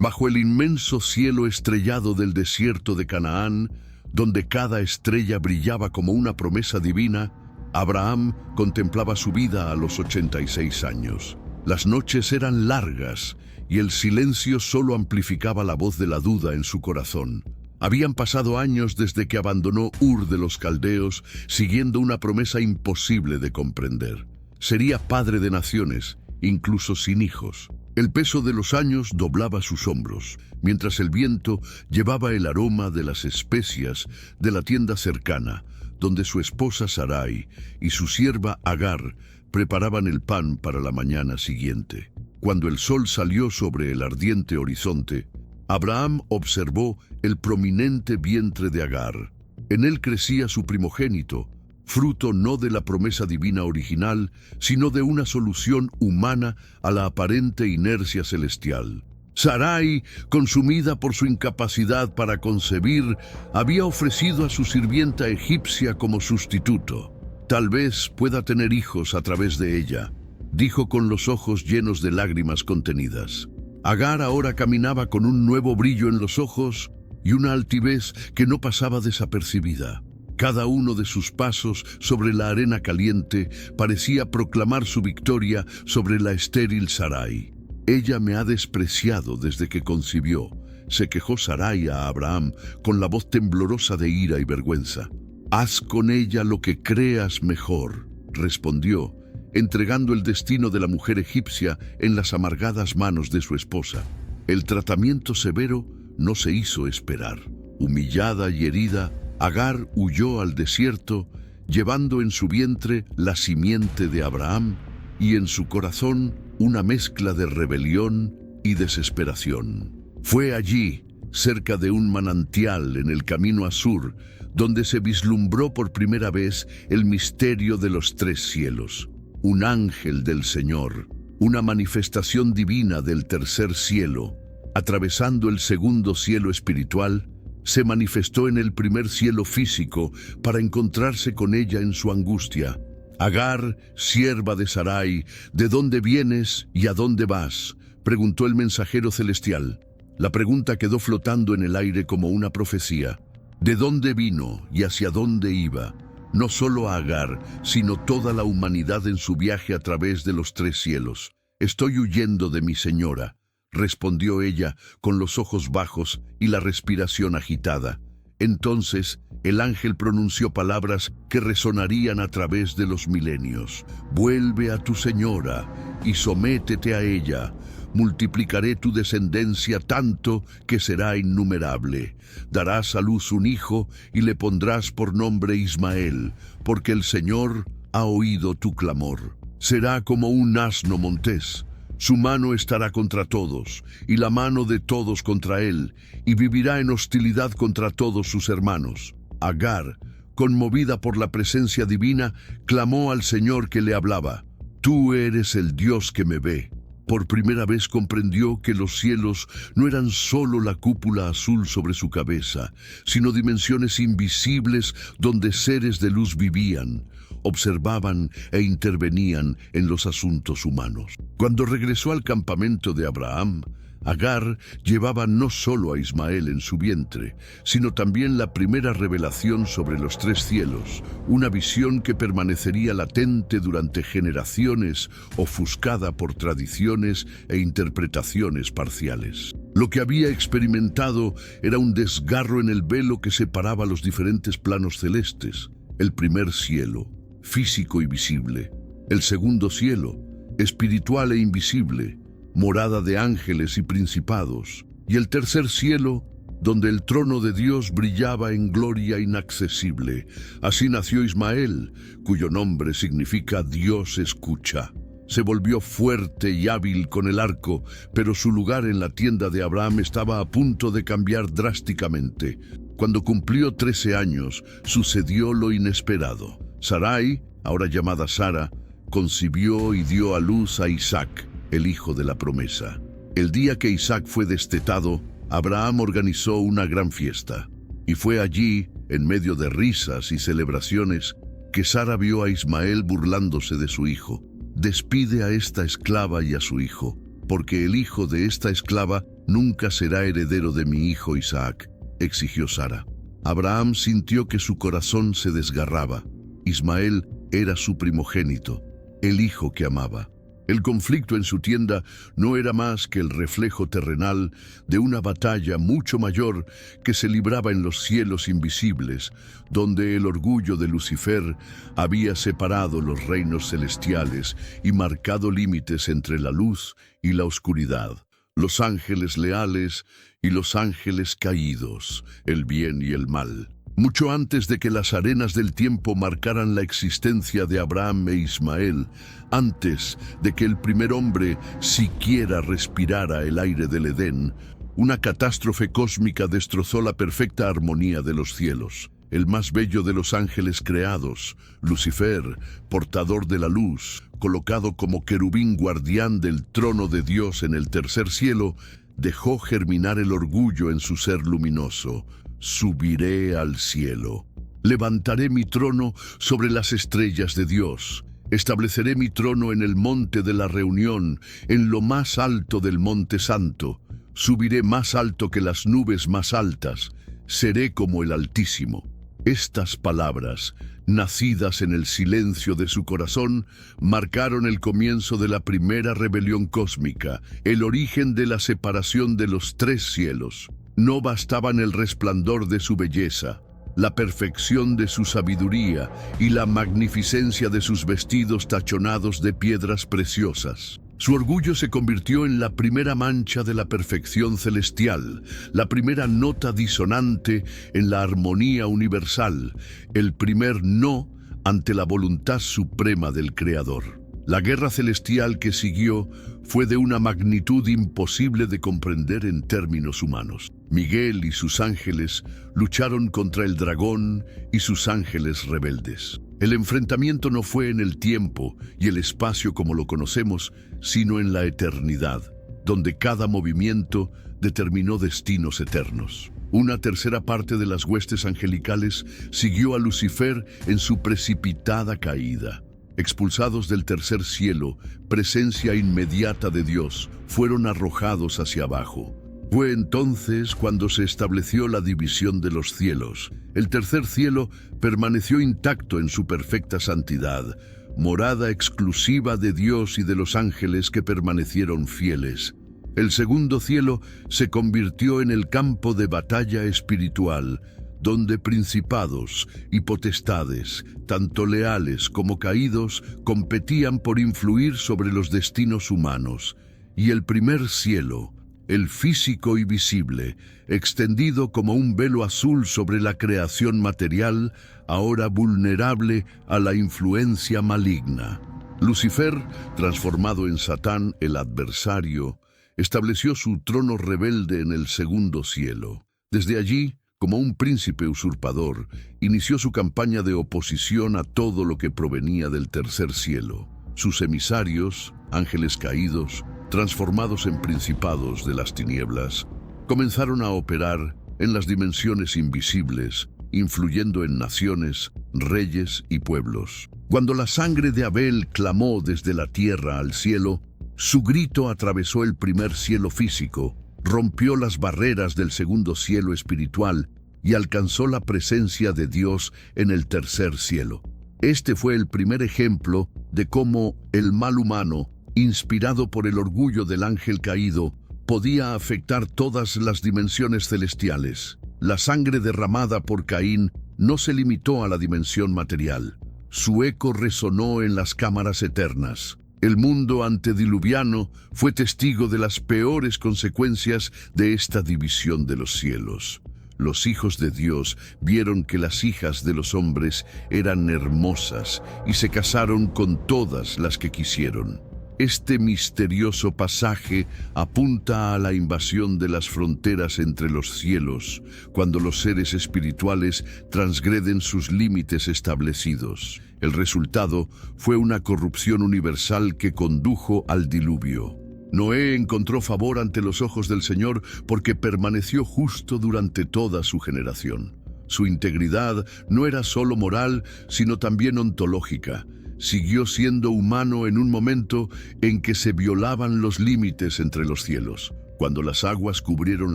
Bajo el inmenso cielo estrellado del desierto de Canaán, donde cada estrella brillaba como una promesa divina, Abraham contemplaba su vida a los 86 años. Las noches eran largas y el silencio solo amplificaba la voz de la duda en su corazón. Habían pasado años desde que abandonó Ur de los Caldeos, siguiendo una promesa imposible de comprender. Sería padre de naciones, incluso sin hijos. El peso de los años doblaba sus hombros, mientras el viento llevaba el aroma de las especias de la tienda cercana, donde su esposa Sarai y su sierva Agar preparaban el pan para la mañana siguiente. Cuando el sol salió sobre el ardiente horizonte, Abraham observó el prominente vientre de Agar. En él crecía su primogénito, fruto no de la promesa divina original, sino de una solución humana a la aparente inercia celestial. Sarai, consumida por su incapacidad para concebir, había ofrecido a su sirvienta egipcia como sustituto. «Tal vez pueda tener hijos a través de ella», dijo con los ojos llenos de lágrimas contenidas. Agar ahora caminaba con un nuevo brillo en los ojos y una altivez que no pasaba desapercibida. Cada uno de sus pasos sobre la arena caliente parecía proclamar su victoria sobre la estéril Sarai. «Ella me ha despreciado desde que concibió», se quejó Sarai a Abraham con la voz temblorosa de ira y vergüenza. «Haz con ella lo que creas mejor», respondió, entregando el destino de la mujer egipcia en las amargadas manos de su esposa. El tratamiento severo no se hizo esperar. Humillada y herida, Agar huyó al desierto, llevando en su vientre la simiente de Abraham y en su corazón una mezcla de rebelión y desesperación. Fue allí, cerca de un manantial en el camino a Sur, donde se vislumbró por primera vez el misterio de los tres cielos. Un ángel del Señor, una manifestación divina del tercer cielo, atravesando el segundo cielo espiritual, se manifestó en el primer cielo físico para encontrarse con ella en su angustia. «Agar, sierva de Sarai, ¿de dónde vienes y a dónde vas?», preguntó el mensajero celestial. La pregunta quedó flotando en el aire como una profecía. ¿De dónde vino y hacia dónde iba? No solo a Agar, sino toda la humanidad en su viaje a través de los tres cielos. «Estoy huyendo de mi señora», respondió ella con los ojos bajos y la respiración agitada. Entonces el ángel pronunció palabras que resonarían a través de los milenios. «Vuelve a tu señora y sométete a ella. Multiplicaré tu descendencia tanto que será innumerable. Darás a luz un hijo y le pondrás por nombre Ismael, porque el Señor ha oído tu clamor. Será como un asno montés. Su mano estará contra todos, y la mano de todos contra él, y vivirá en hostilidad contra todos sus hermanos». Agar, conmovida por la presencia divina, clamó al Señor que le hablaba. «Tú eres el Dios que me ve». Por primera vez comprendió que los cielos no eran solo la cúpula azul sobre su cabeza, sino dimensiones invisibles donde seres de luz vivían, observaban e intervenían en los asuntos humanos. Cuando regresó al campamento de Abraham, Agar llevaba no solo a Ismael en su vientre, sino también la primera revelación sobre los tres cielos, una visión que permanecería latente durante generaciones, ofuscada por tradiciones e interpretaciones parciales. Lo que había experimentado era un desgarro en el velo que separaba los diferentes planos celestes. El primer cielo, físico y visible; el segundo cielo, espiritual e invisible, morada de ángeles y principados; y el tercer cielo, donde el trono de Dios brillaba en gloria inaccesible. Así nació Ismael, cuyo nombre significa Dios escucha. Se volvió fuerte y hábil con el arco, pero su lugar en la tienda de Abraham estaba a punto de cambiar drásticamente. Cuando cumplió 13 años, sucedió lo inesperado. Sarai, ahora llamada Sara, concibió y dio a luz a Isaac, el hijo de la promesa. El día que Isaac fue destetado, Abraham organizó una gran fiesta. Y fue allí, en medio de risas y celebraciones, que Sara vio a Ismael burlándose de su hijo. «Despide a esta esclava y a su hijo, porque el hijo de esta esclava nunca será heredero de mi hijo Isaac, exigió Sara. Abraham sintió que su corazón se desgarraba. Ismael era su primogénito, el hijo que amaba. El conflicto en su tienda no era más que el reflejo terrenal de una batalla mucho mayor que se libraba en los cielos invisibles, donde el orgullo de Lucifer había separado los reinos celestiales y marcado límites entre la luz y la oscuridad, los ángeles leales y los ángeles caídos, el bien y el mal. Mucho antes de que las arenas del tiempo marcaran la existencia de Abraham e Ismael, antes de que el primer hombre siquiera respirara el aire del Edén, una catástrofe cósmica destrozó la perfecta armonía de los cielos. El más bello de los ángeles creados, Lucifer, portador de la luz, colocado como querubín guardián del trono de Dios en el tercer cielo, dejó germinar el orgullo en su ser luminoso. Subiré al cielo. Levantaré mi trono sobre las estrellas de Dios. Estableceré mi trono en el monte de la reunión, en lo más alto del monte santo. Subiré más alto que las nubes más altas. Seré como el Altísimo. Estas palabras, nacidas en el silencio de su corazón, marcaron el comienzo de la primera rebelión cósmica, el origen de la separación de los tres cielos. No bastaban el resplandor de su belleza, la perfección de su sabiduría y la magnificencia de sus vestidos tachonados de piedras preciosas. Su orgullo se convirtió en la primera mancha de la perfección celestial, la primera nota disonante en la armonía universal, el primer no ante la voluntad suprema del Creador. La guerra celestial que siguió fue de una magnitud imposible de comprender en términos humanos. Miguel y sus ángeles lucharon contra el dragón y sus ángeles rebeldes. El enfrentamiento no fue en el tiempo y el espacio como lo conocemos, sino en la eternidad, donde cada movimiento determinó destinos eternos. Una tercera parte de las huestes angelicales siguió a Lucifer en su precipitada caída. Expulsados del tercer cielo, presencia inmediata de Dios, fueron arrojados hacia abajo. Fue entonces cuando se estableció la división de los cielos. El tercer cielo permaneció intacto en su perfecta santidad, morada exclusiva de Dios y de los ángeles que permanecieron fieles. El segundo cielo se convirtió en el campo de batalla espiritual, donde principados y potestades, tanto leales como caídos, competían por influir sobre los destinos humanos. Y el primer cielo, el físico y visible, extendido como un velo azul sobre la creación material, ahora vulnerable a la influencia maligna. Lucifer, transformado en Satán, el adversario, estableció su trono rebelde en el segundo cielo. Desde allí, como un príncipe usurpador, inició su campaña de oposición a todo lo que provenía del tercer cielo. Sus emisarios, ángeles caídos, transformados en principados de las tinieblas, comenzaron a operar en las dimensiones invisibles, influyendo en naciones, reyes y pueblos. Cuando la sangre de Abel clamó desde la tierra al cielo, su grito atravesó el primer cielo físico, rompió las barreras del segundo cielo espiritual y alcanzó la presencia de Dios en el tercer cielo. Este fue el primer ejemplo de cómo el mal humano, inspirado por el orgullo del ángel caído, podía afectar todas las dimensiones celestiales. La sangre derramada por Caín no se limitó a la dimensión material. Su eco resonó en las cámaras eternas. El mundo antediluviano fue testigo de las peores consecuencias de esta división de los cielos. Los hijos de Dios vieron que las hijas de los hombres eran hermosas y se casaron con todas las que quisieron. Este misterioso pasaje apunta a la invasión de las fronteras entre los cielos, cuando los seres espirituales transgreden sus límites establecidos. El resultado fue una corrupción universal que condujo al diluvio. Noé encontró favor ante los ojos del Señor porque permaneció justo durante toda su generación. Su integridad no era solo moral, sino también ontológica. Siguió siendo humano en un momento en que se violaban los límites entre los cielos. Cuando las aguas cubrieron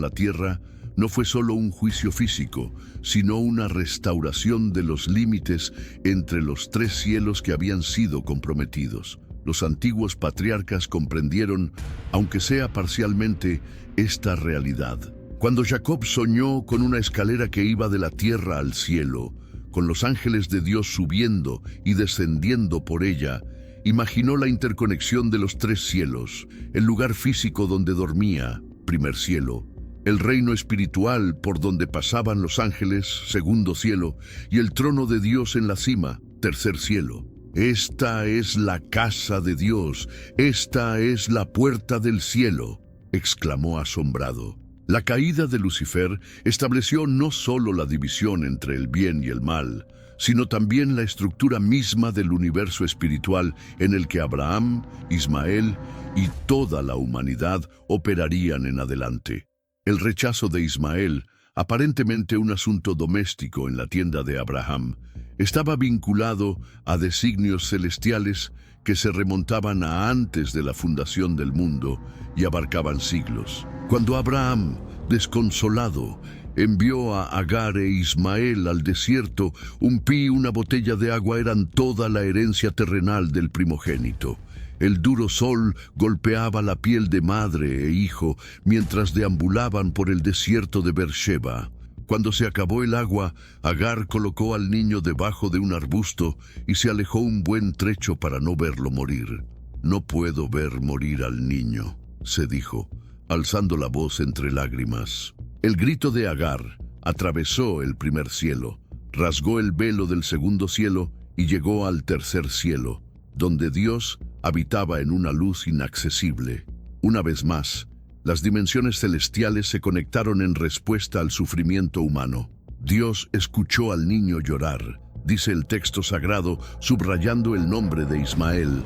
la tierra, no fue solo un juicio físico, sino una restauración de los límites entre los tres cielos que habían sido comprometidos. Los antiguos patriarcas comprendieron, aunque sea parcialmente, esta realidad. Cuando Jacob soñó con una escalera que iba de la tierra al cielo, con los ángeles de Dios subiendo y descendiendo por ella, imaginó la interconexión de los tres cielos, el lugar físico donde dormía, primer cielo, el reino espiritual por donde pasaban los ángeles, segundo cielo, y el trono de Dios en la cima, tercer cielo. «Esta es la casa de Dios, esta es la puerta del cielo», exclamó asombrado. La caída de Lucifer estableció no solo la división entre el bien y el mal, sino también la estructura misma del universo espiritual en el que Abraham, Ismael y toda la humanidad operarían en adelante. El rechazo de Ismael, aparentemente un asunto doméstico en la tienda de Abraham, estaba vinculado a designios celestiales que se remontaban a antes de la fundación del mundo y abarcaban siglos. Cuando Abraham, desconsolado, envió a Agar e Ismael al desierto, un pi y una botella de agua eran toda la herencia terrenal del primogénito. El duro sol golpeaba la piel de madre e hijo mientras deambulaban por el desierto de Beersheba. Cuando se acabó el agua, Agar colocó al niño debajo de un arbusto y se alejó un buen trecho para no verlo morir. «No puedo ver morir al niño», se dijo, alzando la voz entre lágrimas. El grito de Agar atravesó el primer cielo, rasgó el velo del segundo cielo y llegó al tercer cielo, donde Dios habitaba en una luz inaccesible. Una vez más, las dimensiones celestiales se conectaron en respuesta al sufrimiento humano. Dios escuchó al niño llorar, dice el texto sagrado, subrayando el nombre de Ismael.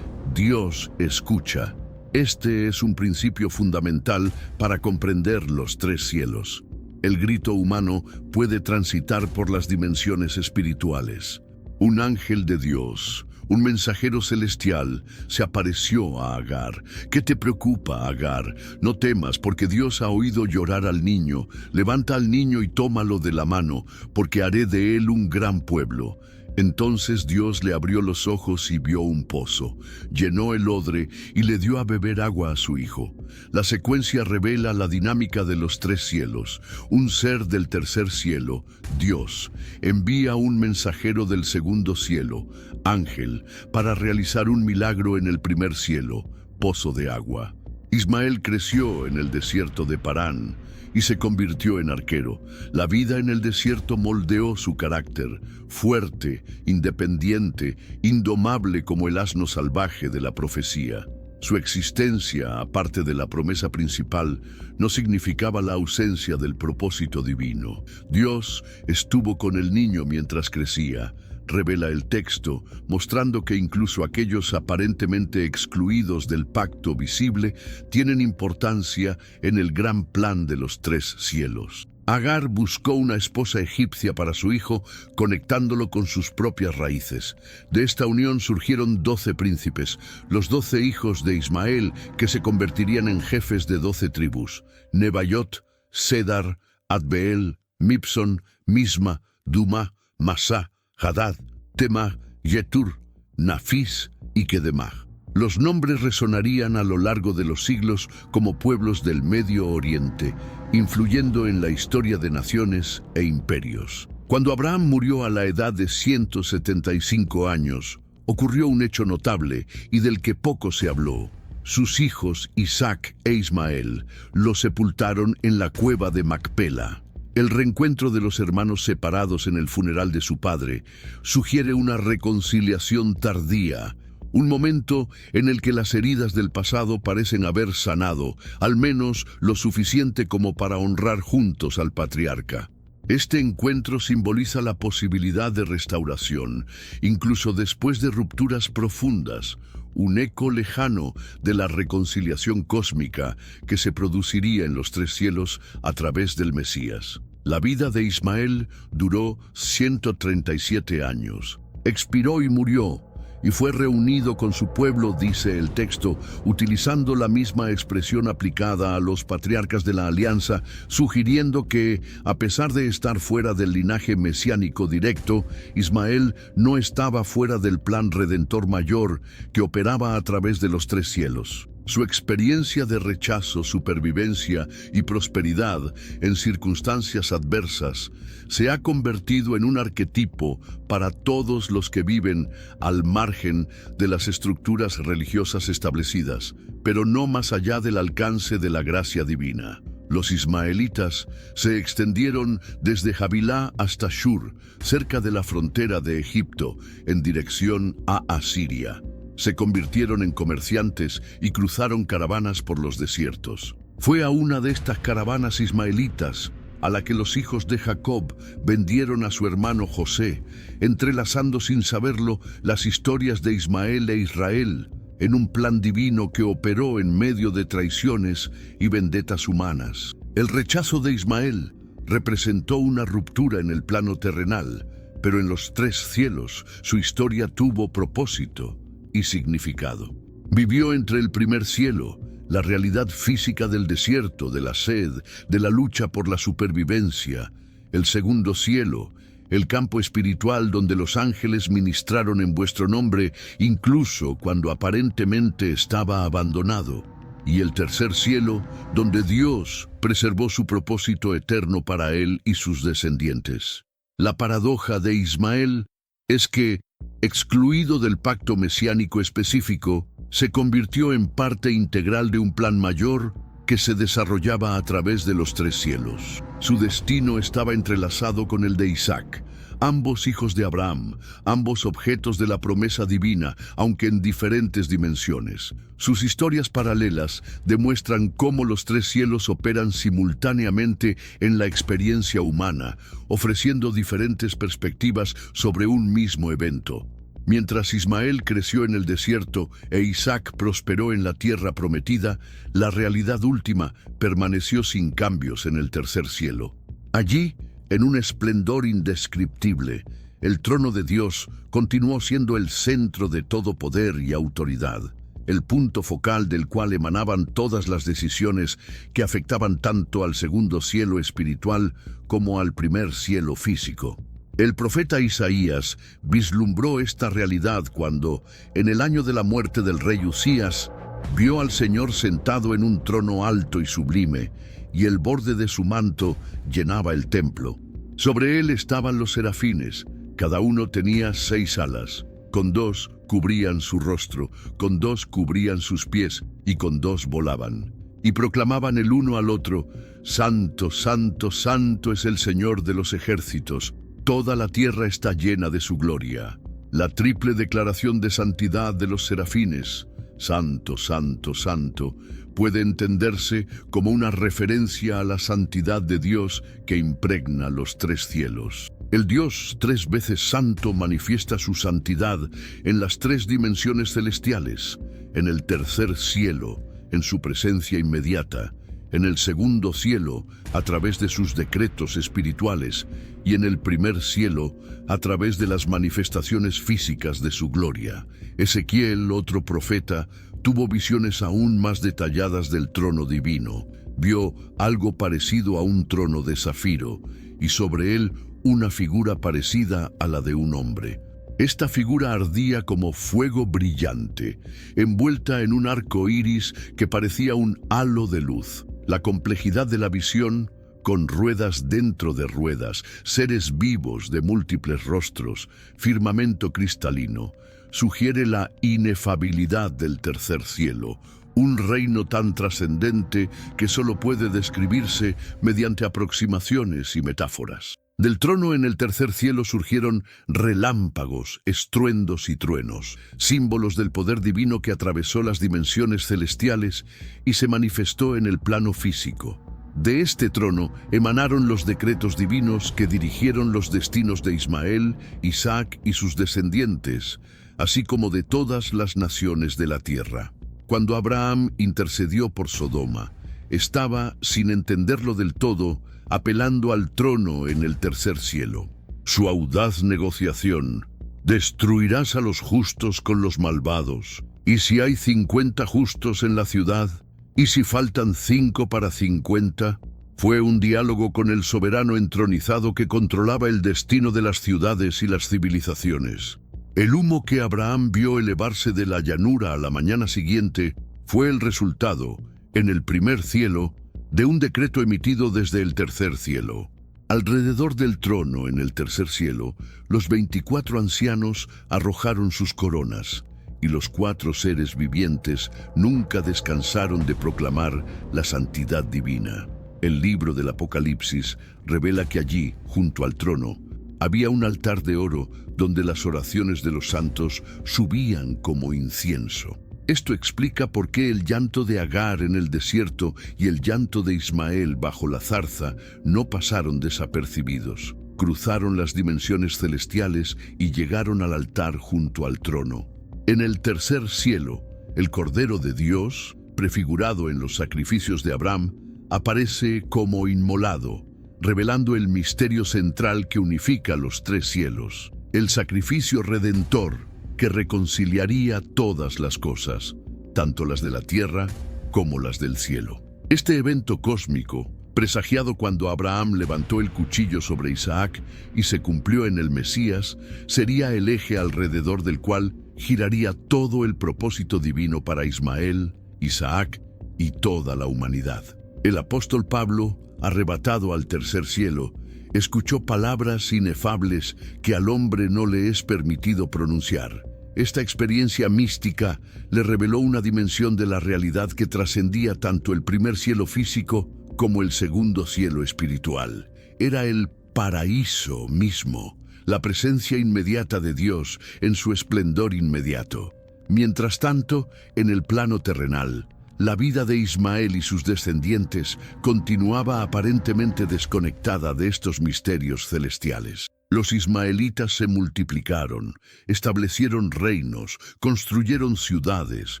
Dios escucha. Este es un principio fundamental para comprender los tres cielos. El grito humano puede transitar por las dimensiones espirituales. Un ángel de Dios, un mensajero celestial, se apareció a Agar. «¿Qué te preocupa, Agar? No temas, porque Dios ha oído llorar al niño. Levanta al niño y tómalo de la mano, porque haré de él un gran pueblo». Entonces Dios le abrió los ojos y vio un pozo, llenó el odre y le dio a beber agua a su hijo. La secuencia revela la dinámica de los tres cielos. Un ser del tercer cielo, Dios, envía un mensajero del segundo cielo, ángel, para realizar un milagro en el primer cielo, pozo de agua. Ismael creció en el desierto de Parán y se convirtió en arquero. La vida en el desierto moldeó su carácter, fuerte, independiente, indomable como el asno salvaje de la profecía. Su existencia, aparte de la promesa principal, no significaba la ausencia del propósito divino. Dios estuvo con el niño mientras crecía, revela el texto, mostrando que incluso aquellos aparentemente excluidos del pacto visible tienen importancia en el gran plan de los tres cielos. Agar buscó una esposa egipcia para su hijo, conectándolo con sus propias raíces. De esta unión surgieron 12 príncipes, los 12 hijos de Ismael, que se convertirían en jefes de 12 tribus: Nebaiot, Cedar, Adbeel, Mipson, Misma, Duma, Masá, Hadad, Tema, Yetur, Nafis y Kedemah. Los nombres resonarían a lo largo de los siglos como pueblos del Medio Oriente, influyendo en la historia de naciones e imperios. Cuando Abraham murió a la edad de 175 años, ocurrió un hecho notable y del que poco se habló. Sus hijos, Isaac e Ismael, lo sepultaron en la cueva de Macpela. El reencuentro de los hermanos separados en el funeral de su padre sugiere una reconciliación tardía, un momento en el que las heridas del pasado parecen haber sanado, al menos lo suficiente como para honrar juntos al patriarca. Este encuentro simboliza la posibilidad de restauración, incluso después de rupturas profundas, un eco lejano de la reconciliación cósmica que se produciría en los tres cielos a través del Mesías. La vida de Ismael duró 137 años. Expiró y murió, y fue reunido con su pueblo, dice el texto, utilizando la misma expresión aplicada a los patriarcas de la alianza, sugiriendo que, a pesar de estar fuera del linaje mesiánico directo, Ismael no estaba fuera del plan redentor mayor que operaba a través de los tres cielos. Su experiencia de rechazo, supervivencia y prosperidad en circunstancias adversas se ha convertido en un arquetipo para todos los que viven al margen de las estructuras religiosas establecidas, pero no más allá del alcance de la gracia divina. Los ismaelitas se extendieron desde Havilá hasta Shur, cerca de la frontera de Egipto, en dirección a Asiria. Se convirtieron en comerciantes y cruzaron caravanas por los desiertos. Fue a una de estas caravanas ismaelitas a la que los hijos de Jacob vendieron a su hermano José, entrelazando sin saberlo las historias de Ismael e Israel, en un plan divino que operó en medio de traiciones y vendetas humanas. El rechazo de Ismael representó una ruptura en el plano terrenal, pero en los tres cielos su historia tuvo propósito y significado. Vivió entre el primer cielo, la realidad física del desierto, de la sed, de la lucha por la supervivencia; el segundo cielo, el campo espiritual donde los ángeles ministraron en vuestro nombre, incluso cuando aparentemente estaba abandonado; y el tercer cielo, donde Dios preservó su propósito eterno para él y sus descendientes. La paradoja de Ismael es que, excluido del pacto mesiánico específico, se convirtió en parte integral de un plan mayor que se desarrollaba a través de los tres cielos. Su destino estaba entrelazado con el de Isaac, ambos hijos de Abraham, ambos objetos de la promesa divina, aunque en diferentes dimensiones. Sus historias paralelas demuestran cómo los tres cielos operan simultáneamente en la experiencia humana, ofreciendo diferentes perspectivas sobre un mismo evento. Mientras Ismael creció en el desierto e Isaac prosperó en la tierra prometida, la realidad última permaneció sin cambios en el tercer cielo. Allí, en un esplendor indescriptible, el trono de Dios continuó siendo el centro de todo poder y autoridad, el punto focal del cual emanaban todas las decisiones que afectaban tanto al segundo cielo espiritual como al primer cielo físico. El profeta Isaías vislumbró esta realidad cuando, en el año de la muerte del rey Usías, vio al Señor sentado en un trono alto y sublime, y el borde de su manto llenaba el templo. Sobre él estaban los serafines, cada uno tenía 6 alas, con 2 cubrían su rostro, con 2 cubrían sus pies, y con 2 volaban. Y proclamaban el uno al otro: Santo, santo, santo es el Señor de los ejércitos, toda la tierra está llena de su gloria. La triple declaración de santidad de los serafines, Santo, santo, santo, puede entenderse como una referencia a la santidad de Dios que impregna los tres cielos. El Dios 3 veces santo manifiesta su santidad en las 3 dimensiones celestiales: en el tercer cielo, en su presencia inmediata; en el segundo cielo, a través de sus decretos espirituales; y en el primer cielo, a través de las manifestaciones físicas de su gloria. Ezequiel, otro profeta, tuvo visiones aún más detalladas del trono divino. Vio algo parecido a un trono de zafiro, y sobre él una figura parecida a la de un hombre. Esta figura ardía como fuego brillante, envuelta en un arco iris que parecía un halo de luz. La complejidad de la visión, con ruedas dentro de ruedas, seres vivos de múltiples rostros, firmamento cristalino, sugiere la inefabilidad del tercer cielo, un reino tan trascendente que solo puede describirse mediante aproximaciones y metáforas. Del trono en el tercer cielo surgieron relámpagos, estruendos y truenos, símbolos del poder divino que atravesó las dimensiones celestiales y se manifestó en el plano físico. De este trono emanaron los decretos divinos que dirigieron los destinos de Ismael, Isaac y sus descendientes, así como de todas las naciones de la tierra. Cuando Abraham intercedió por Sodoma, estaba, sin entenderlo del todo, apelando al trono en el tercer cielo. Su audaz negociación Destruirás a los justos con los malvados, y si hay 50 justos en la ciudad, y si faltan 5 para 50, fue un diálogo con el soberano entronizado que controlaba el destino de las ciudades y las civilizaciones. El humo que Abraham vio elevarse de la llanura a la mañana siguiente fue el resultado, en el primer cielo, de un decreto emitido desde el tercer cielo. Alrededor del trono, en el tercer cielo, los 24 ancianos arrojaron sus coronas, y los 4 seres vivientes nunca descansaron de proclamar la santidad divina. El libro del Apocalipsis revela que allí, junto al trono, había un altar de oro donde las oraciones de los santos subían como incienso. Esto explica por qué el llanto de Agar en el desierto y el llanto de Ismael bajo la zarza no pasaron desapercibidos. Cruzaron las dimensiones celestiales y llegaron al altar junto al trono. En el tercer cielo, el Cordero de Dios, prefigurado en los sacrificios de Abraham, aparece como inmolado, revelando el misterio central que unifica los 3 cielos, el sacrificio redentor que reconciliaría todas las cosas, tanto las de la tierra como las del cielo. Este evento cósmico, presagiado cuando Abraham levantó el cuchillo sobre Isaac y se cumplió en el Mesías, sería el eje alrededor del cual giraría todo el propósito divino para Ismael, Isaac y toda la humanidad. El apóstol Pablo, arrebatado al tercer cielo, escuchó palabras inefables que al hombre no le es permitido pronunciar. Esta experiencia mística le reveló una dimensión de la realidad que trascendía tanto el primer cielo físico como el segundo cielo espiritual. Era el paraíso mismo, la presencia inmediata de Dios en su esplendor inmediato. Mientras tanto, en el plano terrenal, la vida de Ismael y sus descendientes continuaba aparentemente desconectada de estos misterios celestiales. Los ismaelitas se multiplicaron, establecieron reinos, construyeron ciudades,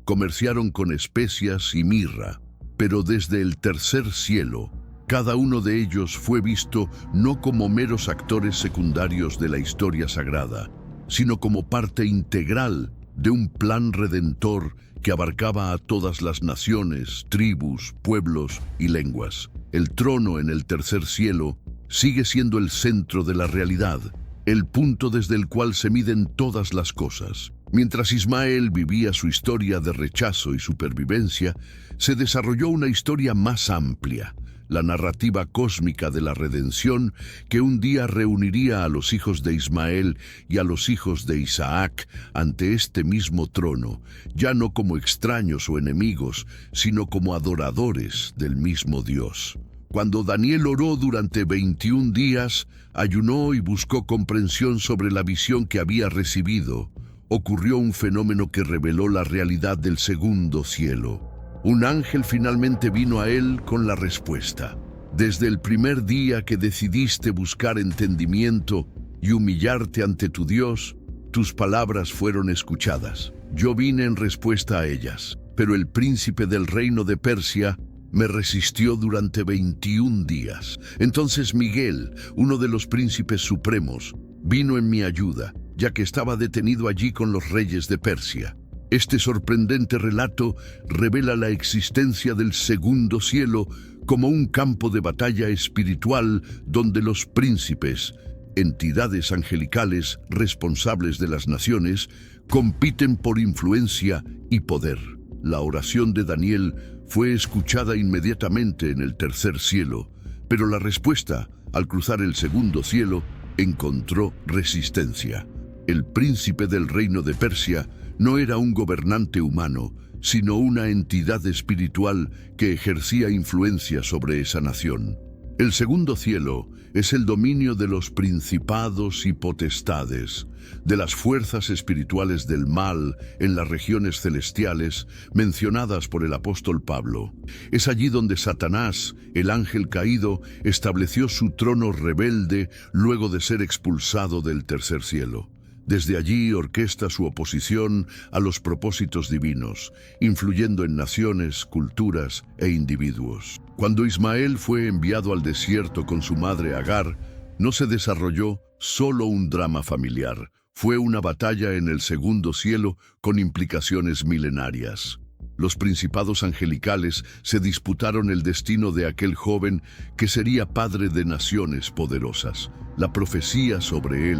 comerciaron con especias y mirra. Pero desde el tercer cielo, cada uno de ellos fue visto no como meros actores secundarios de la historia sagrada, sino como parte integral de un plan redentor que abarcaba a todas las naciones, tribus, pueblos y lenguas. El trono en el tercer cielo sigue siendo el centro de la realidad, el punto desde el cual se miden todas las cosas. Mientras Ismael vivía su historia de rechazo y supervivencia, se desarrolló una historia más amplia, la narrativa cósmica de la redención que un día reuniría a los hijos de Ismael y a los hijos de Isaac ante este mismo trono, ya no como extraños o enemigos, sino como adoradores del mismo Dios. Cuando Daniel oró durante 21 días, ayunó y buscó comprensión sobre la visión que había recibido, ocurrió un fenómeno que reveló la realidad del segundo cielo. Un ángel finalmente vino a él con la respuesta. Desde el primer día que decidiste buscar entendimiento y humillarte ante tu Dios, tus palabras fueron escuchadas. Yo vine en respuesta a ellas, pero el príncipe del reino de Persia me resistió durante 21 días. Entonces Miguel, uno de los príncipes supremos, vino en mi ayuda, ya que estaba detenido allí con los reyes de Persia. Este sorprendente relato revela la existencia del segundo cielo como un campo de batalla espiritual donde los príncipes, entidades angelicales responsables de las naciones, compiten por influencia y poder. La oración de Daniel fue escuchada inmediatamente en el tercer cielo, pero la respuesta, al cruzar el segundo cielo, encontró resistencia. El príncipe del reino de Persia no era un gobernante humano, sino una entidad espiritual que ejercía influencia sobre esa nación. El segundo cielo es el dominio de los principados y potestades, de las fuerzas espirituales del mal en las regiones celestiales mencionadas por el apóstol Pablo. Es allí donde Satanás, el ángel caído, estableció su trono rebelde luego de ser expulsado del tercer cielo. Desde allí orquesta su oposición a los propósitos divinos, influyendo en naciones, culturas e individuos. Cuando Ismael fue enviado al desierto con su madre Agar, no se desarrolló solo un drama familiar, Fue una batalla en el segundo cielo con implicaciones milenarias. Los principados angelicales se disputaron el destino de aquel joven que sería padre de naciones poderosas. La profecía sobre él: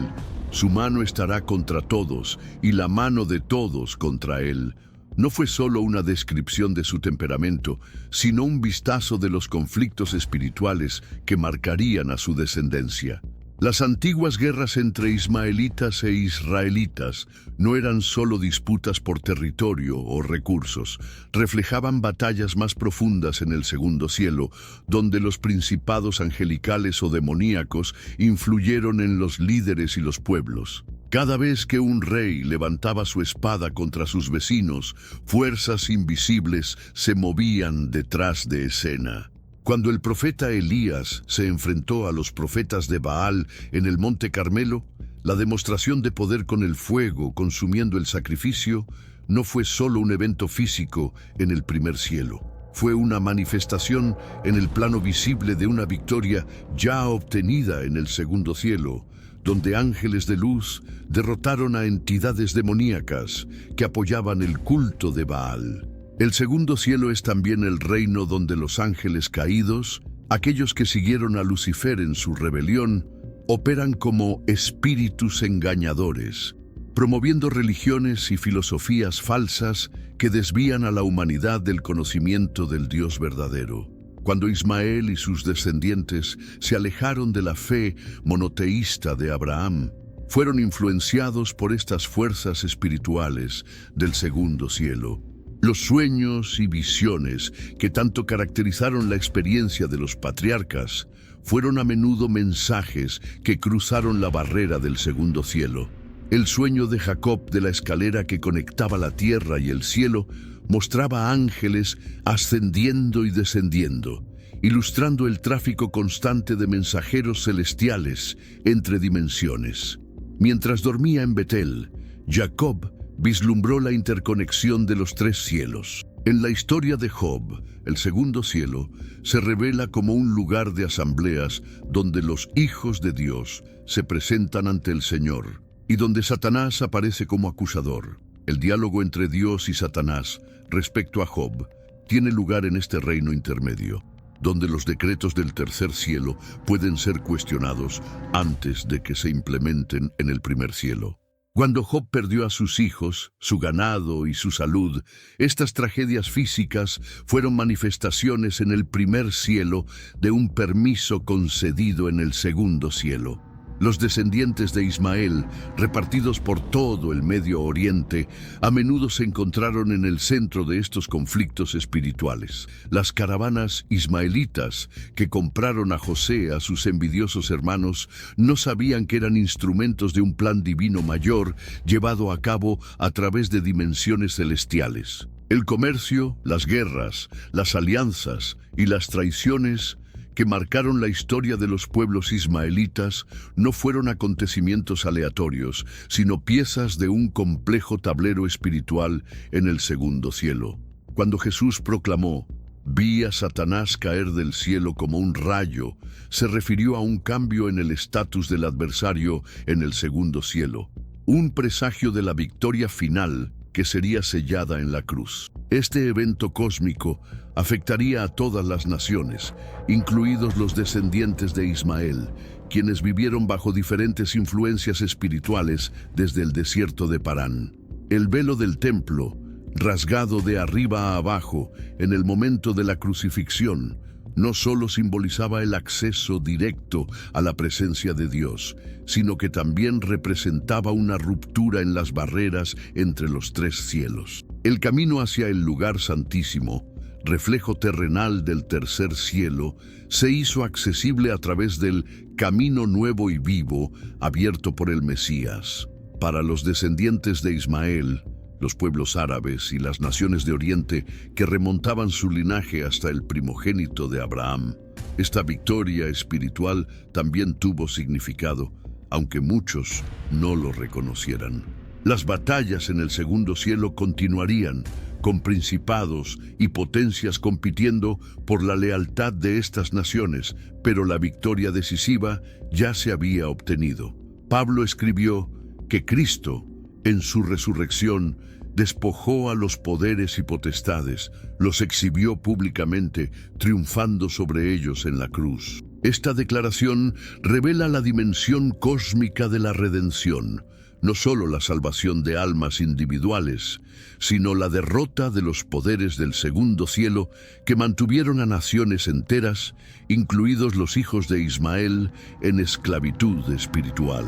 su mano estará contra todos y la mano de todos contra él, no fue solo una descripción de su temperamento, sino un vistazo de los conflictos espirituales que marcarían a su descendencia. Las antiguas guerras entre ismaelitas e israelitas no eran solo disputas por territorio o recursos, reflejaban batallas más profundas en el segundo cielo, donde los principados angelicales o demoníacos influyeron en los líderes y los pueblos. Cada vez que un rey levantaba su espada contra sus vecinos, fuerzas invisibles se movían detrás de escena. Cuando el profeta Elías se enfrentó a los profetas de Baal en el Monte Carmelo, la demostración de poder con el fuego consumiendo el sacrificio no fue solo un evento físico en el primer cielo. Fue una manifestación en el plano visible de una victoria ya obtenida en el segundo cielo, donde ángeles de luz derrotaron a entidades demoníacas que apoyaban el culto de Baal. El segundo cielo es también el reino donde los ángeles caídos, aquellos que siguieron a Lucifer en su rebelión, operan como espíritus engañadores, promoviendo religiones y filosofías falsas que desvían a la humanidad del conocimiento del Dios verdadero. Cuando Ismael y sus descendientes se alejaron de la fe monoteísta de Abraham, fueron influenciados por estas fuerzas espirituales del segundo cielo. Los sueños y visiones que tanto caracterizaron la experiencia de los patriarcas fueron a menudo mensajes que cruzaron la barrera del segundo cielo. El sueño de Jacob de la escalera que conectaba la tierra y el cielo mostraba ángeles ascendiendo y descendiendo, ilustrando el tráfico constante de mensajeros celestiales entre dimensiones. Mientras dormía en Betel, Jacob vislumbró la interconexión de los tres cielos. En la historia de Job, el segundo cielo se revela como un lugar de asambleas donde los hijos de Dios se presentan ante el Señor y donde Satanás aparece como acusador. El diálogo entre Dios y Satanás respecto a Job tiene lugar en este reino intermedio, donde los decretos del tercer cielo pueden ser cuestionados antes de que se implementen en el primer cielo. Cuando Job perdió a sus hijos, su ganado y su salud, estas tragedias físicas fueron manifestaciones en el primer cielo de un permiso concedido en el segundo cielo. Los descendientes de Ismael, repartidos por todo el Medio Oriente, a menudo se encontraron en el centro de estos conflictos espirituales. Las caravanas ismaelitas que compraron a José a sus envidiosos hermanos no sabían que eran instrumentos de un plan divino mayor llevado a cabo a través de dimensiones celestiales. El comercio, las guerras, las alianzas y las traiciones que marcaron la historia de los pueblos ismaelitas no fueron acontecimientos aleatorios, sino piezas de un complejo tablero espiritual en el segundo cielo. Cuando Jesús proclamó: «Vi a Satanás caer del cielo como un rayo», se refirió a un cambio en el estatus del adversario en el segundo cielo, un presagio de la victoria final que sería sellada en la cruz. Este evento cósmico afectaría a todas las naciones, incluidos los descendientes de Ismael, quienes vivieron bajo diferentes influencias espirituales desde el desierto de Parán. El velo del templo, rasgado de arriba a abajo en el momento de la crucifixión, no solo simbolizaba el acceso directo a la presencia de Dios, sino que también representaba una ruptura en las barreras entre los tres cielos. El camino hacia el lugar santísimo, reflejo terrenal del tercer cielo, se hizo accesible a través del camino nuevo y vivo abierto por el Mesías. Para los descendientes de Ismael, los pueblos árabes y las naciones de Oriente que remontaban su linaje hasta el primogénito de Abraham, esta victoria espiritual también tuvo significado, aunque muchos no lo reconocieran. Las batallas en el segundo cielo continuarían, con principados y potencias compitiendo por la lealtad de estas naciones, pero la victoria decisiva ya se había obtenido. Pablo escribió que Cristo, en su resurrección, despojó a los poderes y potestades, los exhibió públicamente, triunfando sobre ellos en la cruz. Esta declaración revela la dimensión cósmica de la redención, no solo la salvación de almas individuales, sino la derrota de los poderes del segundo cielo que mantuvieron a naciones enteras, incluidos los hijos de Ismael, en esclavitud espiritual.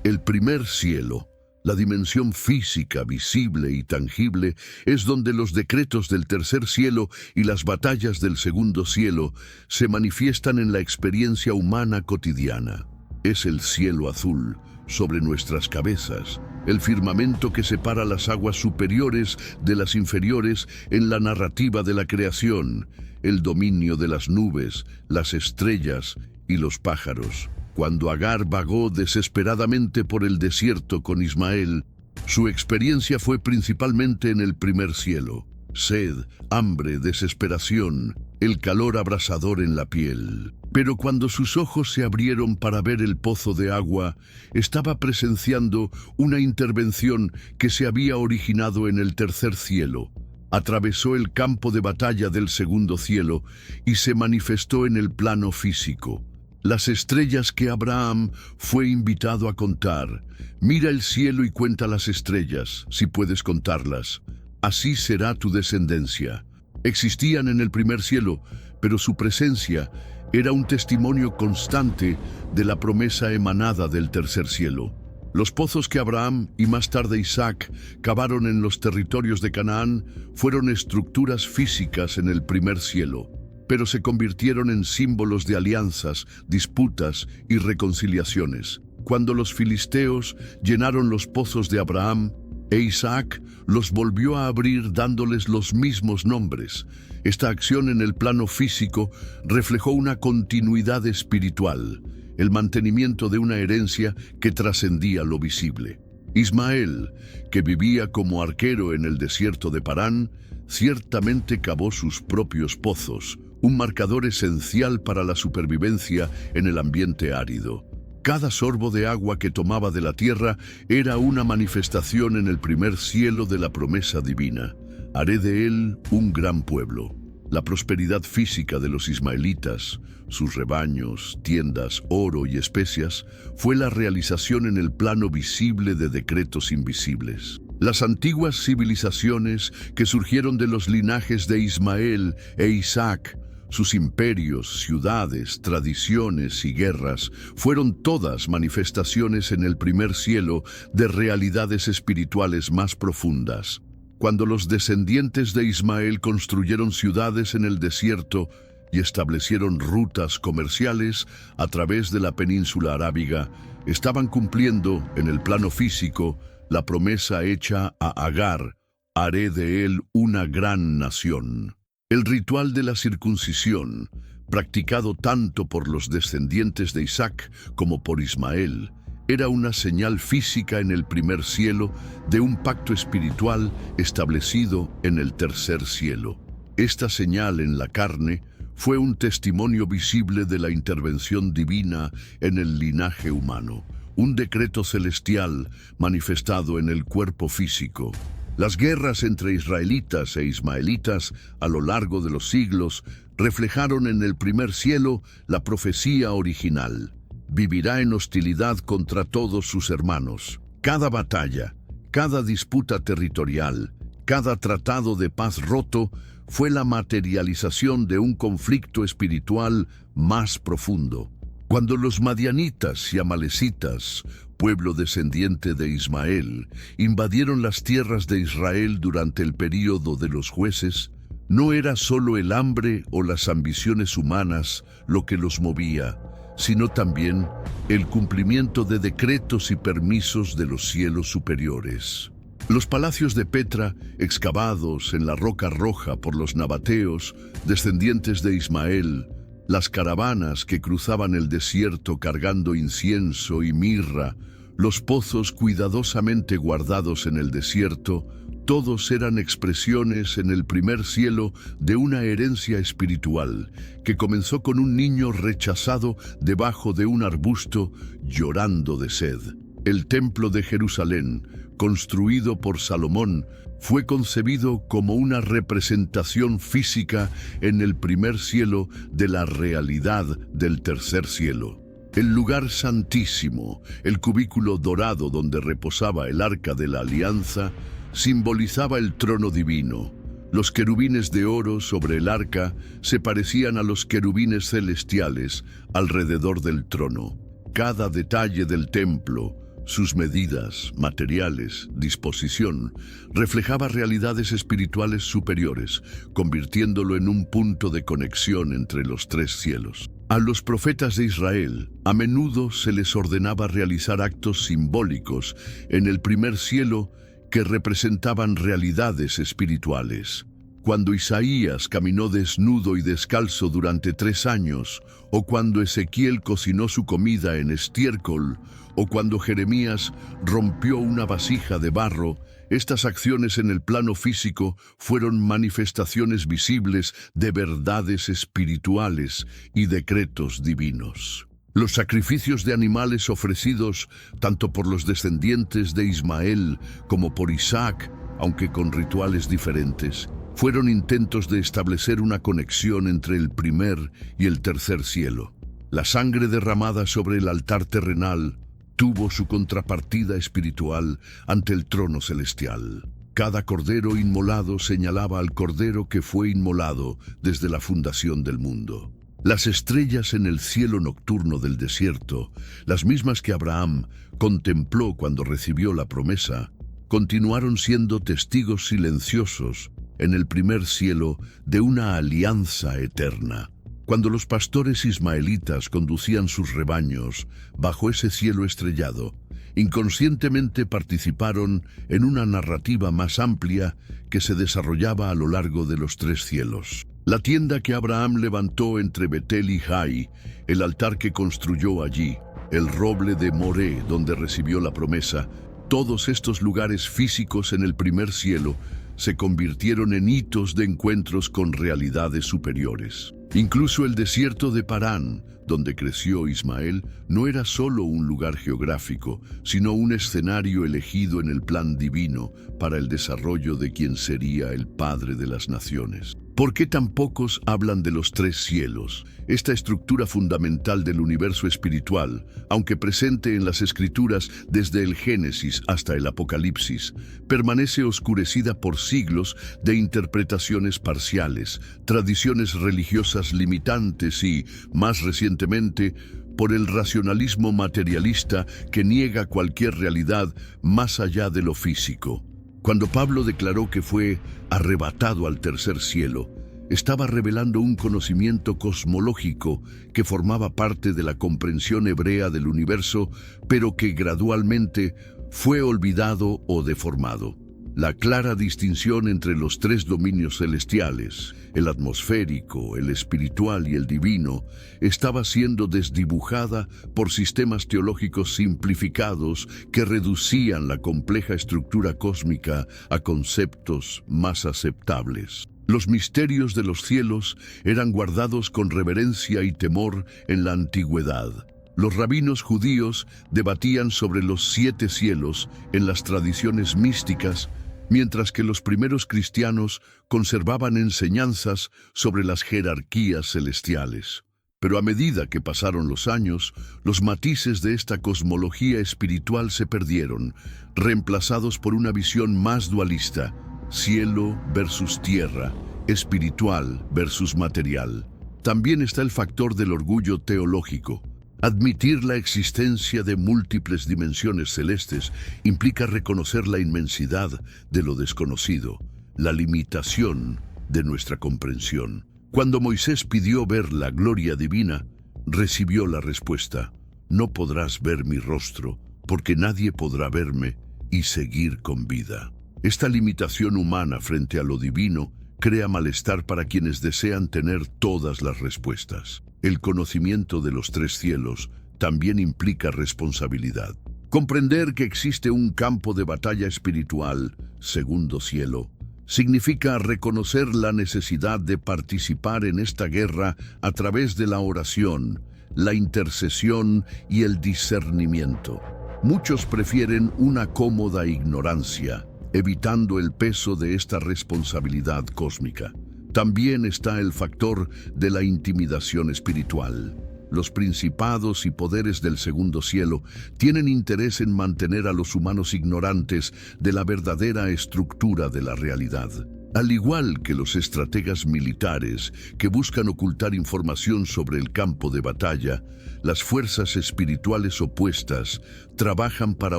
El primer cielo, la dimensión física, visible y tangible, es donde los decretos del tercer cielo y las batallas del segundo cielo se manifiestan en la experiencia humana cotidiana. Es el cielo azul sobre nuestras cabezas, el firmamento que separa las aguas superiores de las inferiores en la narrativa de la creación, el dominio de las nubes, las estrellas y los pájaros. Cuando Agar vagó desesperadamente por el desierto con Ismael, su experiencia fue principalmente en el primer cielo. Sed, hambre, desesperación, el calor abrasador en la piel. Pero cuando sus ojos se abrieron para ver el pozo de agua, estaba presenciando una intervención que se había originado en el tercer cielo. Atravesó el campo de batalla del segundo cielo y se manifestó en el plano físico. Las estrellas que Abraham fue invitado a contar. Mira el cielo y cuenta las estrellas, si puedes contarlas. Así será tu descendencia. Existían en el primer cielo, pero su presencia era un testimonio constante de la promesa emanada del tercer cielo. Los pozos que Abraham y más tarde Isaac cavaron en los territorios de Canaán fueron estructuras físicas en el primer cielo, pero se convirtieron en símbolos de alianzas, disputas y reconciliaciones. Cuando los filisteos llenaron los pozos de Abraham, Isaac los volvió a abrir dándoles los mismos nombres. Esta acción en el plano físico reflejó una continuidad espiritual, el mantenimiento de una herencia que trascendía lo visible. Ismael, que vivía como arquero en el desierto de Parán, ciertamente cavó sus propios pozos, un marcador esencial para la supervivencia en el ambiente árido. Cada sorbo de agua que tomaba de la tierra era una manifestación en el primer cielo de la promesa divina. Haré de él un gran pueblo. La prosperidad física de los ismaelitas, sus rebaños, tiendas, oro y especias, fue la realización en el plano visible de decretos invisibles. Las antiguas civilizaciones que surgieron de los linajes de Ismael e Isaac, sus imperios, ciudades, tradiciones y guerras, fueron todas manifestaciones en el primer cielo de realidades espirituales más profundas. Cuando los descendientes de Ismael construyeron ciudades en el desierto y establecieron rutas comerciales a través de la península arábiga, estaban cumpliendo, en el plano físico, la promesa hecha a Agar: haré de él una gran nación. El ritual de la circuncisión, practicado tanto por los descendientes de Isaac como por Ismael, era una señal física en el primer cielo de un pacto espiritual establecido en el tercer cielo. Esta señal en la carne fue un testimonio visible de la intervención divina en el linaje humano, un decreto celestial manifestado en el cuerpo físico. Las guerras entre israelitas e ismaelitas a lo largo de los siglos reflejaron en el primer cielo la profecía original. Vivirá en hostilidad contra todos sus hermanos. Cada batalla, cada disputa territorial, cada tratado de paz roto fue la materialización de un conflicto espiritual más profundo. Cuando los madianitas y amalecitas, pueblo descendiente de Ismael, invadieron las tierras de Israel durante el período de los jueces, no era solo el hambre o las ambiciones humanas lo que los movía, sino también el cumplimiento de decretos y permisos de los cielos superiores. Los palacios de Petra, excavados en la roca roja por los nabateos, descendientes de Ismael, las caravanas que cruzaban el desierto cargando incienso y mirra, los pozos cuidadosamente guardados en el desierto, todos eran expresiones en el primer cielo de una herencia espiritual que comenzó con un niño rechazado debajo de un arbusto llorando de sed. El Templo de Jerusalén, construido por Salomón, fue concebido como una representación física en el primer cielo de la realidad del tercer cielo. El lugar santísimo, el cubículo dorado donde reposaba el arca de la alianza, simbolizaba el trono divino. Los querubines de oro sobre el arca se parecían a los querubines celestiales alrededor del trono. Cada detalle del templo, sus medidas, materiales, disposición, reflejaba realidades espirituales superiores, convirtiéndolo en un punto de conexión entre los tres cielos. A los profetas de Israel, a menudo se les ordenaba realizar actos simbólicos en el primer cielo que representaban realidades espirituales. Cuando Isaías caminó desnudo y descalzo durante 3 años, o cuando Ezequiel cocinó su comida en estiércol, o cuando Jeremías rompió una vasija de barro, estas acciones en el plano físico fueron manifestaciones visibles de verdades espirituales y decretos divinos. Los sacrificios de animales ofrecidos tanto por los descendientes de Ismael como por Isaac, aunque con rituales diferentes, fueron intentos de establecer una conexión entre el primer y el tercer cielo. La sangre derramada sobre el altar terrenal tuvo su contrapartida espiritual ante el trono celestial. Cada cordero inmolado señalaba al cordero que fue inmolado desde la fundación del mundo. Las estrellas en el cielo nocturno del desierto, las mismas que Abraham contempló cuando recibió la promesa, continuaron siendo testigos silenciosos en el primer cielo de una alianza eterna. Cuando los pastores ismaelitas conducían sus rebaños bajo ese cielo estrellado, inconscientemente participaron en una narrativa más amplia que se desarrollaba a lo largo de los 3 cielos. La tienda que Abraham levantó entre Betel y Jai, el altar que construyó allí, el roble de Moré donde recibió la promesa, todos estos lugares físicos en el primer cielo se convirtieron en hitos de encuentros con realidades superiores. Incluso el desierto de Parán, donde creció Ismael, no era solo un lugar geográfico, sino un escenario elegido en el plan divino para el desarrollo de quien sería el Padre de las Naciones. ¿Por qué tan pocos hablan de los 3 cielos? Esta estructura fundamental del universo espiritual, aunque presente en las Escrituras desde el Génesis hasta el Apocalipsis, permanece oscurecida por siglos de interpretaciones parciales, tradiciones religiosas limitantes y, más recientemente, por el racionalismo materialista que niega cualquier realidad más allá de lo físico. Cuando Pablo declaró que fue arrebatado al tercer cielo, estaba revelando un conocimiento cosmológico que formaba parte de la comprensión hebrea del universo, pero que gradualmente fue olvidado o deformado. La clara distinción entre los 3 dominios celestiales, el atmosférico, el espiritual y el divino, estaba siendo desdibujada por sistemas teológicos simplificados que reducían la compleja estructura cósmica a conceptos más aceptables. Los misterios de los cielos eran guardados con reverencia y temor en la antigüedad. Los rabinos judíos debatían sobre los 7 cielos en las tradiciones místicas, mientras que los primeros cristianos conservaban enseñanzas sobre las jerarquías celestiales. Pero a medida que pasaron los años, los matices de esta cosmología espiritual se perdieron, reemplazados por una visión más dualista: cielo versus tierra, espiritual versus material. También está el factor del orgullo teológico. Admitir la existencia de múltiples dimensiones celestes implica reconocer la inmensidad de lo desconocido, la limitación de nuestra comprensión. Cuando Moisés pidió ver la gloria divina, recibió la respuesta: no podrás ver mi rostro, porque nadie podrá verme y seguir con vida. Esta limitación humana frente a lo divino crea malestar para quienes desean tener todas las respuestas. El conocimiento de los 3 cielos también implica responsabilidad. Comprender que existe un campo de batalla espiritual, segundo cielo, significa reconocer la necesidad de participar en esta guerra a través de la oración, la intercesión y el discernimiento. Muchos prefieren una cómoda ignorancia, evitando el peso de esta responsabilidad cósmica. También está el factor de la intimidación espiritual. Los principados y poderes del segundo cielo tienen interés en mantener a los humanos ignorantes de la verdadera estructura de la realidad. Al igual que los estrategas militares que buscan ocultar información sobre el campo de batalla, las fuerzas espirituales opuestas trabajan para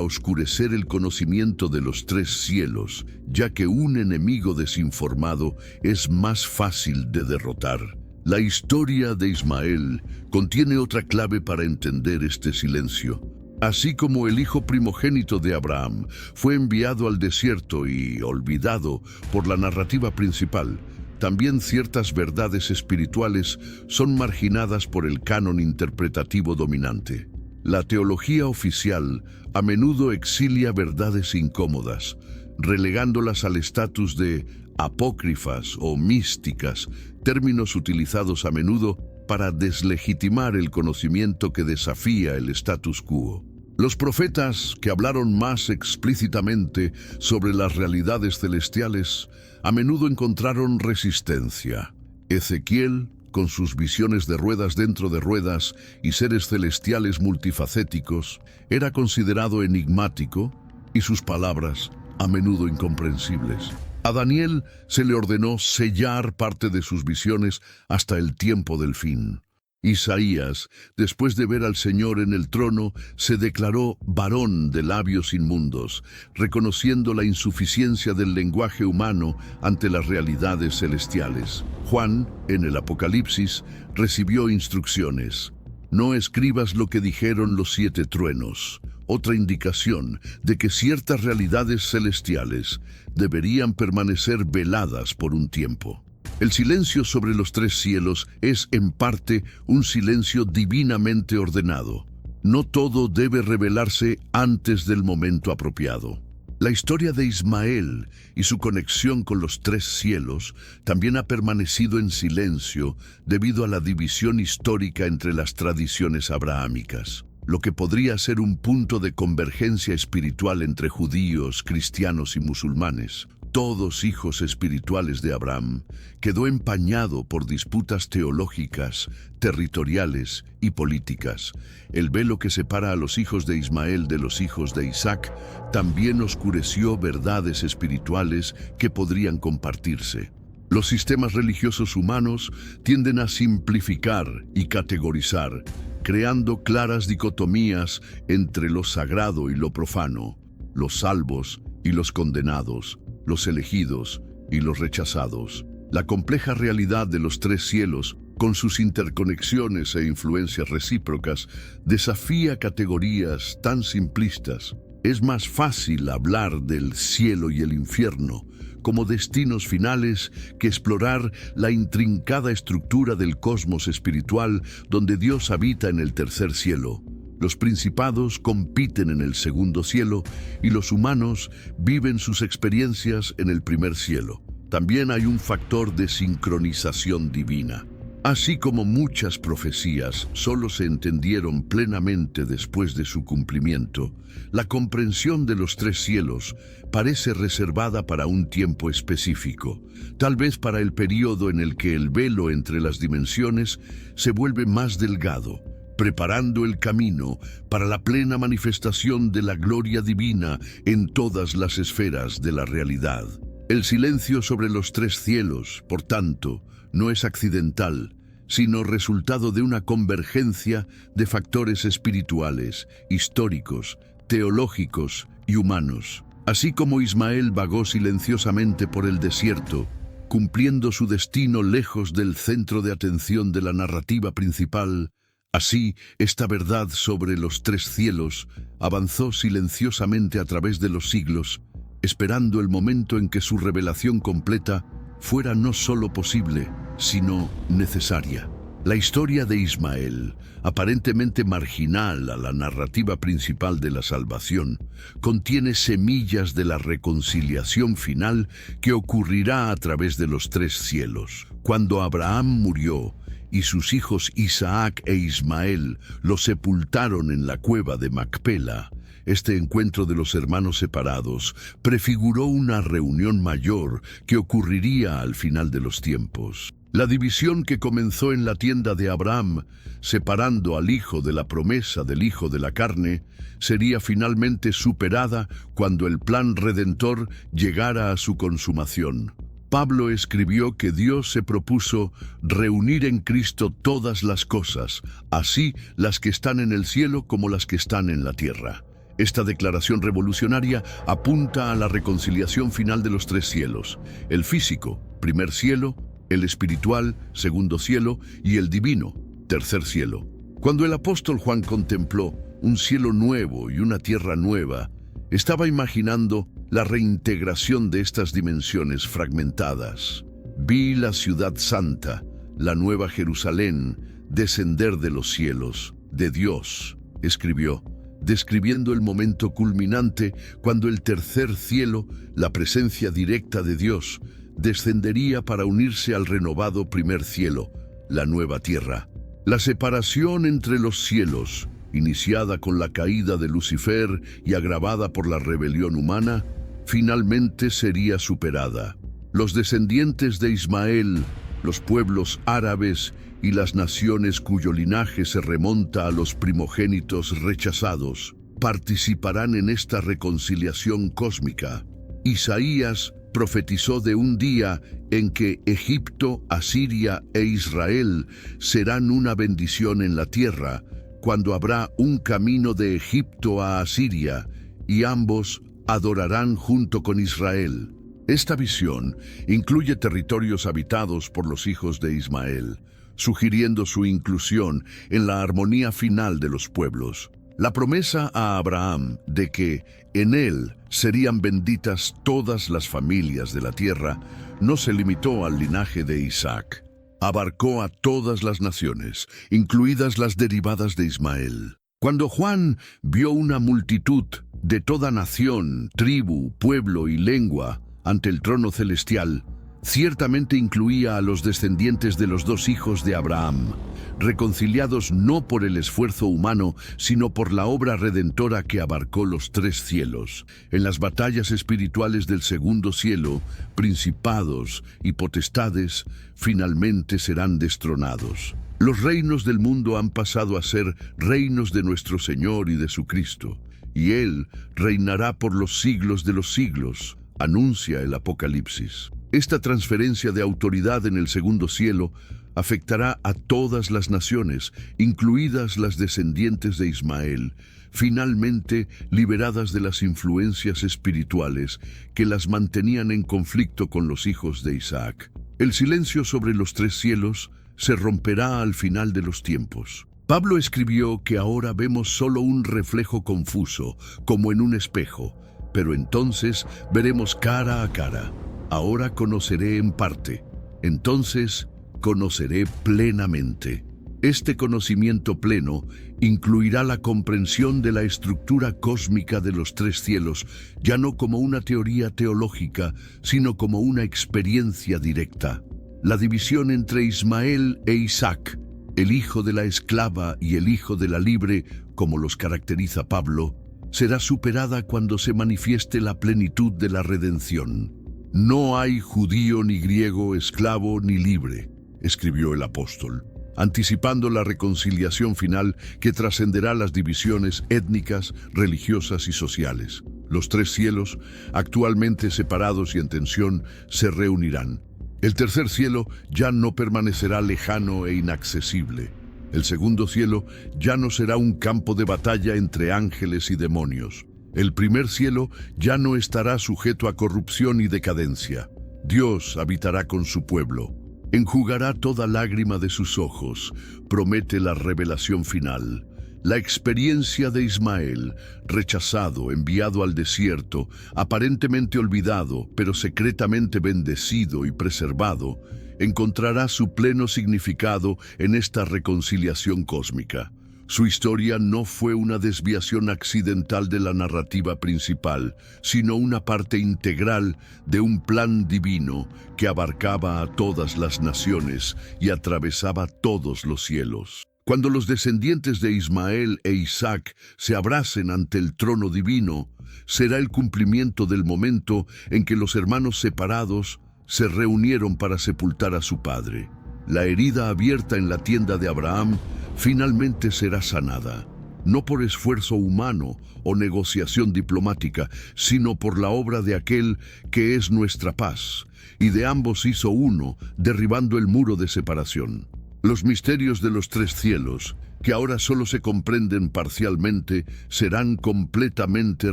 oscurecer el conocimiento de los tres cielos, ya que un enemigo desinformado es más fácil de derrotar. La historia de Ismael contiene otra clave para entender este silencio. Así como el hijo primogénito de Abraham fue enviado al desierto y olvidado por la narrativa principal, también ciertas verdades espirituales son marginadas por el canon interpretativo dominante. La teología oficial a menudo exilia verdades incómodas, relegándolas al estatus de apócrifas o místicas, términos utilizados a menudo para deslegitimar el conocimiento que desafía el status quo. Los profetas que hablaron más explícitamente sobre las realidades celestiales a menudo encontraron resistencia. Ezequiel, con sus visiones de ruedas dentro de ruedas y seres celestiales multifacéticos, era considerado enigmático y sus palabras a menudo incomprensibles. A Daniel se le ordenó sellar parte de sus visiones hasta el tiempo del fin. Isaías, después de ver al Señor en el trono, se declaró varón de labios inmundos, reconociendo la insuficiencia del lenguaje humano ante las realidades celestiales. Juan, en el Apocalipsis, recibió instrucciones: no escribas lo que dijeron los 7 truenos, otra indicación de que ciertas realidades celestiales deberían permanecer veladas por un tiempo. El silencio sobre los 3 cielos es, en parte, un silencio divinamente ordenado. No todo debe revelarse antes del momento apropiado. La historia de Ismael y su conexión con los 3 cielos también ha permanecido en silencio debido a la división histórica entre las tradiciones abrahámicas. Lo que podría ser un punto de convergencia espiritual entre judíos, cristianos y musulmanes, todos hijos espirituales de Abraham, quedó empañado por disputas teológicas, territoriales y políticas. El velo que separa a los hijos de Ismael de los hijos de Isaac también oscureció verdades espirituales que podrían compartirse. Los sistemas religiosos humanos tienden a simplificar y categorizar, creando claras dicotomías entre lo sagrado y lo profano, los salvos y los condenados, los elegidos y los rechazados. La compleja realidad de los 3 cielos, con sus interconexiones e influencias recíprocas, desafía categorías tan simplistas. Es más fácil hablar del cielo y el infierno como destinos finales que explorar la intrincada estructura del cosmos espiritual donde Dios habita en el 3er cielo. Los principados compiten en el 2er cielo y los humanos viven sus experiencias en el 1er cielo. También hay un factor de sincronización divina. Así como muchas profecías solo se entendieron plenamente después de su cumplimiento, la comprensión de los 3 cielos parece reservada para un tiempo específico, tal vez para el periodo en el que el velo entre las dimensiones se vuelve más delgado, preparando el camino para la plena manifestación de la gloria divina en todas las esferas de la realidad. El silencio sobre los 3 cielos, por tanto, no es accidental, sino resultado de una convergencia de factores espirituales, históricos, teológicos y humanos. Así como Ismael vagó silenciosamente por el desierto, cumpliendo su destino lejos del centro de atención de la narrativa principal, así esta verdad sobre los 3 cielos avanzó silenciosamente a través de los siglos, esperando el momento en que su revelación completa fuera no solo posible, sino necesaria. La historia de Ismael, aparentemente marginal a la narrativa principal de la salvación, contiene semillas de la reconciliación final que ocurrirá a través de los 3 cielos. Cuando Abraham murió y sus hijos Isaac e Ismael lo sepultaron en la cueva de Macpela, Este encuentro de los hermanos separados prefiguró una reunión mayor que ocurriría al final de los tiempos. La división que comenzó en la tienda de Abraham, separando al hijo de la promesa del hijo de la carne, sería finalmente superada cuando el plan redentor llegara a su consumación. Pablo escribió que Dios se propuso reunir en Cristo todas las cosas, así las que están en el cielo como las que están en la tierra. Esta declaración revolucionaria apunta a la reconciliación final de los tres cielos: el físico, primer cielo; el espiritual, segundo cielo; y el divino, tercer cielo. Cuando el apóstol Juan contempló un cielo nuevo y una tierra nueva, estaba imaginando la reintegración de estas dimensiones fragmentadas. Vi la ciudad santa, la nueva Jerusalén, descender de los cielos, de Dios, escribió, describiendo el momento culminante cuando el tercer cielo, la presencia directa de Dios, descendería para unirse al renovado primer cielo, la nueva tierra. La separación entre los cielos, iniciada con la caída de Lucifer y agravada por la rebelión humana, finalmente sería superada. Los descendientes de Ismael, los pueblos árabes y las naciones cuyo linaje se remonta a los primogénitos rechazados, participarán en esta reconciliación cósmica. Isaías profetizó de un día en que Egipto, Asiria e Israel serán una bendición en la tierra, cuando habrá un camino de Egipto a Asiria, y ambos adorarán junto con Israel. Esta visión incluye territorios habitados por los hijos de Ismael, sugiriendo su inclusión en la armonía final de los pueblos. La promesa a Abraham de que en él serían benditas todas las familias de la tierra no se limitó al linaje de Isaac. Abarcó a todas las naciones, incluidas las derivadas de Ismael. Cuando Juan vio una multitud de toda nación, tribu, pueblo y lengua ante el trono celestial, ciertamente incluía a los descendientes de los dos hijos de Abraham, reconciliados no por el esfuerzo humano, sino por la obra redentora que abarcó los tres cielos. En las batallas espirituales del segundo cielo, principados y potestades finalmente serán destronados. Los reinos del mundo han pasado a ser reinos de nuestro Señor y de su Cristo, y Él reinará por los siglos de los siglos, anuncia el Apocalipsis. Esta transferencia de autoridad en el segundo cielo afectará a todas las naciones, incluidas las descendientes de Ismael, finalmente liberadas de las influencias espirituales que las mantenían en conflicto con los hijos de Isaac. El silencio sobre los tres cielos se romperá al final de los tiempos. Pablo escribió que ahora vemos solo un reflejo confuso, como en un espejo, pero entonces veremos cara a cara. Ahora conoceré en parte, entonces conoceré plenamente. Este conocimiento pleno incluirá la comprensión de la estructura cósmica de los tres cielos, ya no como una teoría teológica, sino como una experiencia directa. La división entre Ismael e Isaac, el hijo de la esclava y el hijo de la libre, como los caracteriza Pablo, será superada cuando se manifieste la plenitud de la redención. No hay judío ni griego, esclavo ni libre, escribió el apóstol, anticipando la reconciliación final que trascenderá las divisiones étnicas, religiosas y sociales. Los tres cielos, actualmente separados y en tensión, se reunirán. El tercer cielo ya no permanecerá lejano e inaccesible. El segundo cielo ya no será un campo de batalla entre ángeles y demonios. El primer cielo ya no estará sujeto a corrupción y decadencia. Dios habitará con su pueblo. Enjugará toda lágrima de sus ojos, promete la revelación final. La experiencia de Ismael, rechazado, enviado al desierto, aparentemente olvidado, pero secretamente bendecido y preservado, encontrará su pleno significado en esta reconciliación cósmica. Su historia no fue una desviación accidental de la narrativa principal, sino una parte integral de un plan divino que abarcaba a todas las naciones y atravesaba todos los cielos. Cuando los descendientes de Ismael e Isaac se abracen ante el trono divino, será el cumplimiento del momento en que los hermanos separados se reunieron para sepultar a su padre. La herida abierta en la tienda de Abraham finalmente será sanada, no por esfuerzo humano o negociación diplomática, sino por la obra de aquel que es nuestra paz, y de ambos hizo uno, derribando el muro de separación. Los misterios de los tres cielos, que ahora solo se comprenden parcialmente, serán completamente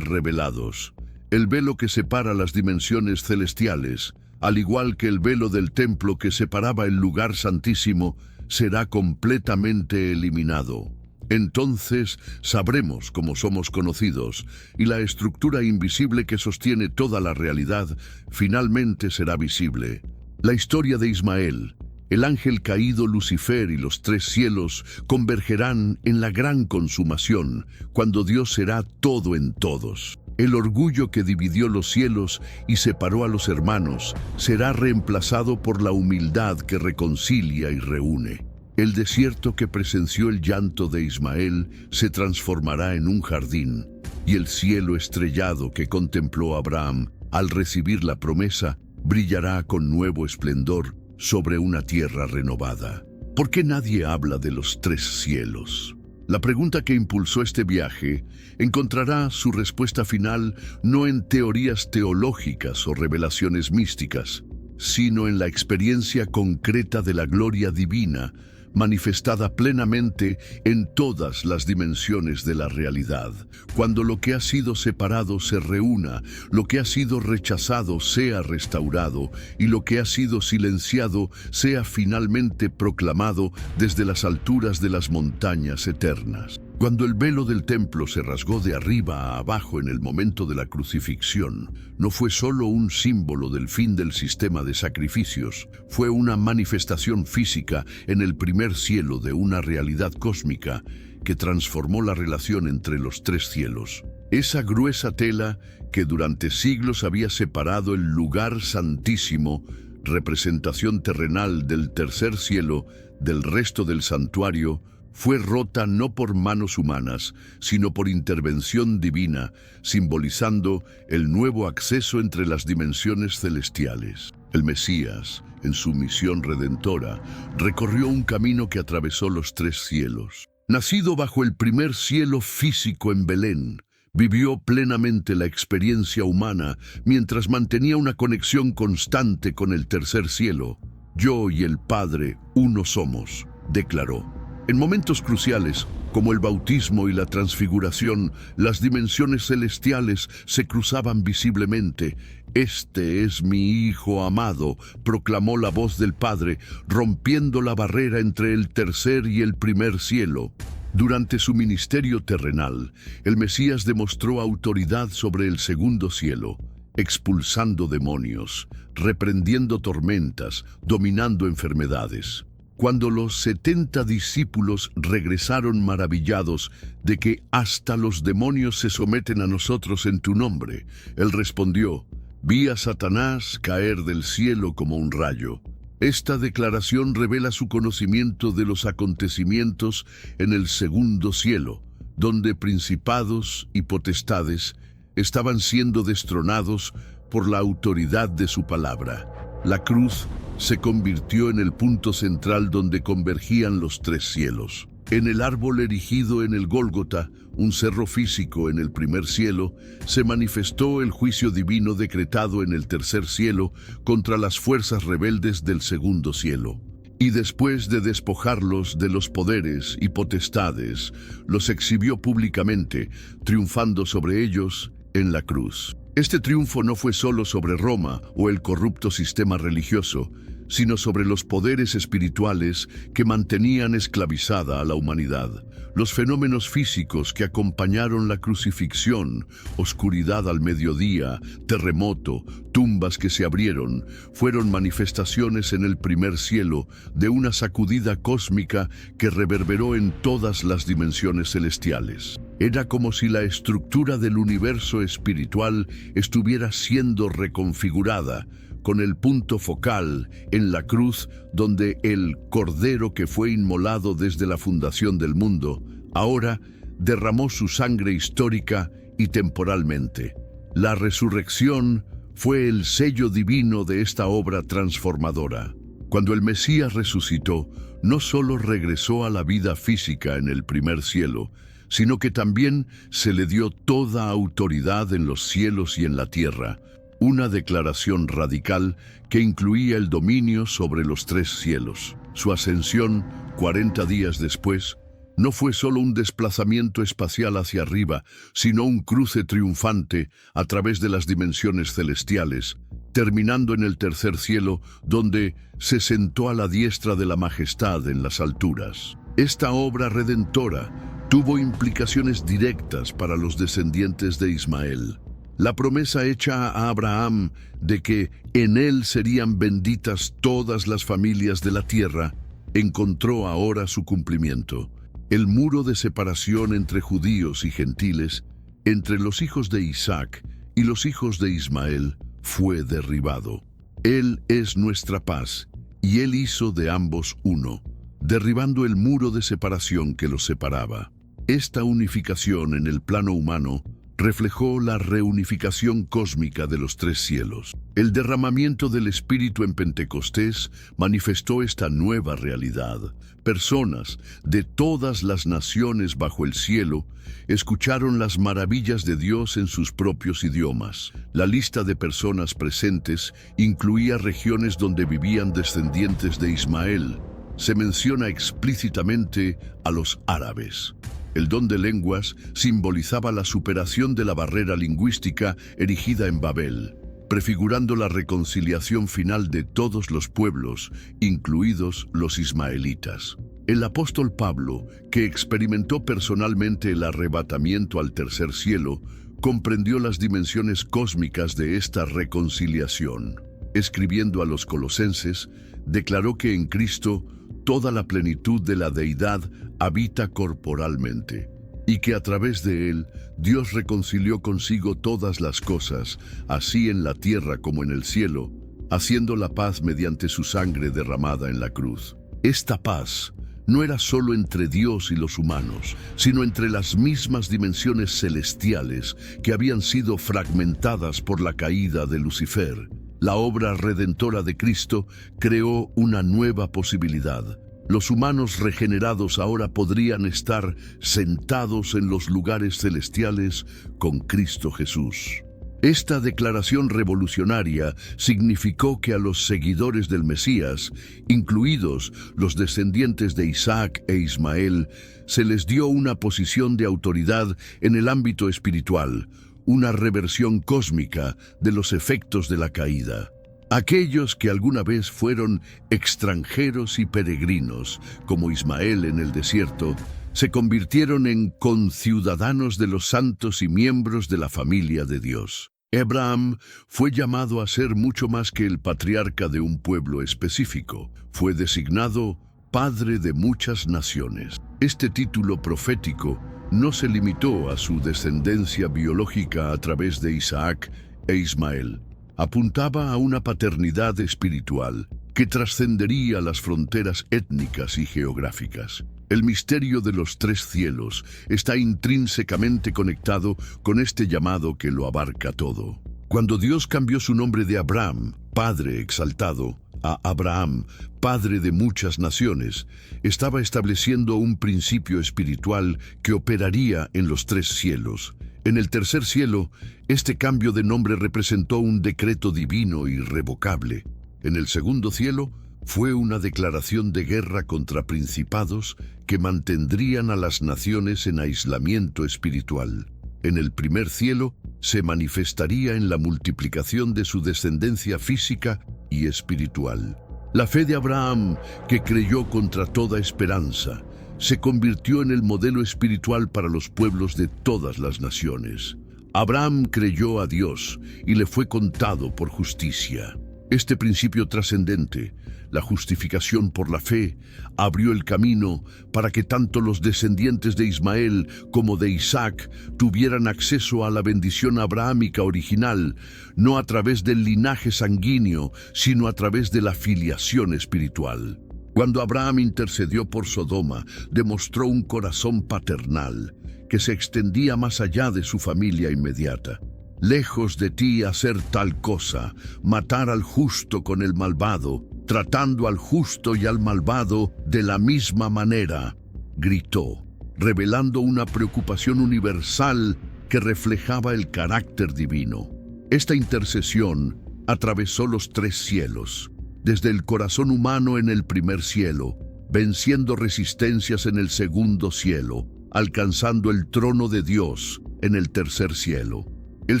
revelados. El velo que separa las dimensiones celestiales, al igual que el velo del templo que separaba el lugar santísimo, será completamente eliminado. Entonces sabremos cómo somos conocidos, y la estructura invisible que sostiene toda la realidad finalmente será visible. La historia de Ismael, el ángel caído Lucifer y los tres cielos convergerán en la gran consumación, cuando Dios será todo en todos. El orgullo que dividió los cielos y separó a los hermanos será reemplazado por la humildad que reconcilia y reúne. El desierto que presenció el llanto de Ismael se transformará en un jardín, y el cielo estrellado que contempló Abraham al recibir la promesa brillará con nuevo esplendor sobre una tierra renovada. ¿Por qué nadie habla de los tres cielos? La pregunta que impulsó este viaje encontrará su respuesta final no en teorías teológicas o revelaciones místicas, sino en la experiencia concreta de la gloria divina, manifestada plenamente en todas las dimensiones de la realidad. Cuando lo que ha sido separado se reúna, lo que ha sido rechazado sea restaurado, y lo que ha sido silenciado sea finalmente proclamado desde las alturas de las montañas eternas. Cuando el velo del templo se rasgó de arriba a abajo en el momento de la crucifixión, no fue solo un símbolo del fin del sistema de sacrificios, fue una manifestación física en el primer cielo de una realidad cósmica que transformó la relación entre los tres cielos. Esa gruesa tela que durante siglos había separado el lugar santísimo, representación terrenal del tercer cielo, del resto del santuario, fue rota no por manos humanas, sino por intervención divina, simbolizando el nuevo acceso entre las dimensiones celestiales. El Mesías, en su misión redentora, recorrió un camino que atravesó los tres cielos. Nacido bajo el primer cielo físico en Belén, vivió plenamente la experiencia humana mientras mantenía una conexión constante con el tercer cielo. Yo y el Padre, uno somos, declaró. En momentos cruciales, como el bautismo y la transfiguración, las dimensiones celestiales se cruzaban visiblemente. «Este es mi Hijo amado», proclamó la voz del Padre, rompiendo la barrera entre el tercer y el primer cielo. Durante su ministerio terrenal, el Mesías demostró autoridad sobre el segundo cielo, expulsando demonios, reprendiendo tormentas, dominando enfermedades. Cuando los 70 discípulos regresaron maravillados de que hasta los demonios se someten a nosotros en tu nombre, él respondió: «Vi a Satanás caer del cielo como un rayo». Esta declaración revela su conocimiento de los acontecimientos en el segundo cielo, donde principados y potestades estaban siendo destronados por la autoridad de su palabra. La cruz se convirtió en el punto central donde convergían los tres cielos. En el árbol erigido en el Gólgota, un cerro físico en el primer cielo, se manifestó el juicio divino decretado en el tercer cielo contra las fuerzas rebeldes del segundo cielo. Y después de despojarlos de los poderes y potestades, los exhibió públicamente, triunfando sobre ellos en la cruz. Este triunfo no fue solo sobre Roma o el corrupto sistema religioso, sino sobre los poderes espirituales que mantenían esclavizada a la humanidad. Los fenómenos físicos que acompañaron la crucifixión, oscuridad al mediodía, terremoto, tumbas que se abrieron, fueron manifestaciones en el primer cielo de una sacudida cósmica que reverberó en todas las dimensiones celestiales. Era como si la estructura del universo espiritual estuviera siendo reconfigurada, con el punto focal en la cruz donde el Cordero que fue inmolado desde la fundación del mundo, ahora derramó su sangre histórica y temporalmente. La resurrección fue el sello divino de esta obra transformadora. Cuando el Mesías resucitó, no solo regresó a la vida física en el primer cielo, sino que también se le dio toda autoridad en los cielos y en la tierra, una declaración radical que incluía el dominio sobre los 3 cielos. Su ascensión, 40 días después, no fue solo un desplazamiento espacial hacia arriba, sino un cruce triunfante a través de las dimensiones celestiales, terminando en el tercer cielo, donde se sentó a la diestra de la majestad en las alturas. Esta obra redentora tuvo implicaciones directas para los descendientes de Ismael. La promesa hecha a Abraham de que en él serían benditas todas las familias de la tierra encontró ahora su cumplimiento. El muro de separación entre judíos y gentiles, entre los hijos de Isaac y los hijos de Ismael, fue derribado. Él es nuestra paz, y Él hizo de ambos uno, derribando el muro de separación que los separaba. Esta unificación en el plano humano reflejó la reunificación cósmica de los 3 cielos. El derramamiento del Espíritu en Pentecostés manifestó esta nueva realidad. Personas de todas las naciones bajo el cielo escucharon las maravillas de Dios en sus propios idiomas. La lista de personas presentes incluía regiones donde vivían descendientes de Ismael. Se menciona explícitamente a los árabes. El don de lenguas simbolizaba la superación de la barrera lingüística erigida en Babel, prefigurando la reconciliación final de todos los pueblos, incluidos los ismaelitas. El apóstol Pablo, que experimentó personalmente el arrebatamiento al tercer cielo, comprendió las dimensiones cósmicas de esta reconciliación. Escribiendo a los colosenses, declaró que en Cristo toda la plenitud de la deidad habita corporalmente, y que a través de él Dios reconcilió consigo todas las cosas, así en la tierra como en el cielo, haciendo la paz mediante su sangre derramada en la cruz. Esta paz no era solo entre Dios y los humanos, sino entre las mismas dimensiones celestiales que habían sido fragmentadas por la caída de Lucifer. La obra redentora de Cristo creó una nueva posibilidad. Los humanos regenerados ahora podrían estar sentados en los lugares celestiales con Cristo Jesús. Esta declaración revolucionaria significó que a los seguidores del Mesías, incluidos los descendientes de Isaac e Ismael, se les dio una posición de autoridad en el ámbito espiritual, una reversión cósmica de los efectos de la caída. Aquellos que alguna vez fueron extranjeros y peregrinos, como Ismael en el desierto, se convirtieron en conciudadanos de los santos y miembros de la familia de Dios. Abraham fue llamado a ser mucho más que el patriarca de un pueblo específico. Fue designado padre de muchas naciones. Este título profético no se limitó a su descendencia biológica a través de Isaac e Ismael. Apuntaba a una paternidad espiritual que trascendería las fronteras étnicas y geográficas. El misterio de los 3 cielos está intrínsecamente conectado con este llamado que lo abarca todo. Cuando Dios cambió su nombre de Abraham, Padre exaltado, a Abraham, Padre de muchas naciones, estaba estableciendo un principio espiritual que operaría en los 3 cielos. En el tercer cielo, este cambio de nombre representó un decreto divino irrevocable. En el segundo cielo, fue una declaración de guerra contra principados que mantendrían a las naciones en aislamiento espiritual. En el primer cielo, se manifestaría en la multiplicación de su descendencia física y espiritual. La fe de Abraham, que creyó contra toda esperanza, se convirtió en el modelo espiritual para los pueblos de todas las naciones. Abraham creyó a Dios y le fue contado por justicia. Este principio trascendente, la justificación por la fe, abrió el camino para que tanto los descendientes de Ismael como de Isaac tuvieran acceso a la bendición abrahámica original, no a través del linaje sanguíneo, sino a través de la filiación espiritual. Cuando Abraham intercedió por Sodoma, demostró un corazón paternal que se extendía más allá de su familia inmediata. Lejos de ti hacer tal cosa, matar al justo con el malvado, tratando al justo y al malvado de la misma manera, gritó, revelando una preocupación universal que reflejaba el carácter divino. Esta intercesión atravesó los 3 cielos, desde el corazón humano en el primer cielo, venciendo resistencias en el segundo cielo, alcanzando el trono de Dios en el tercer cielo. El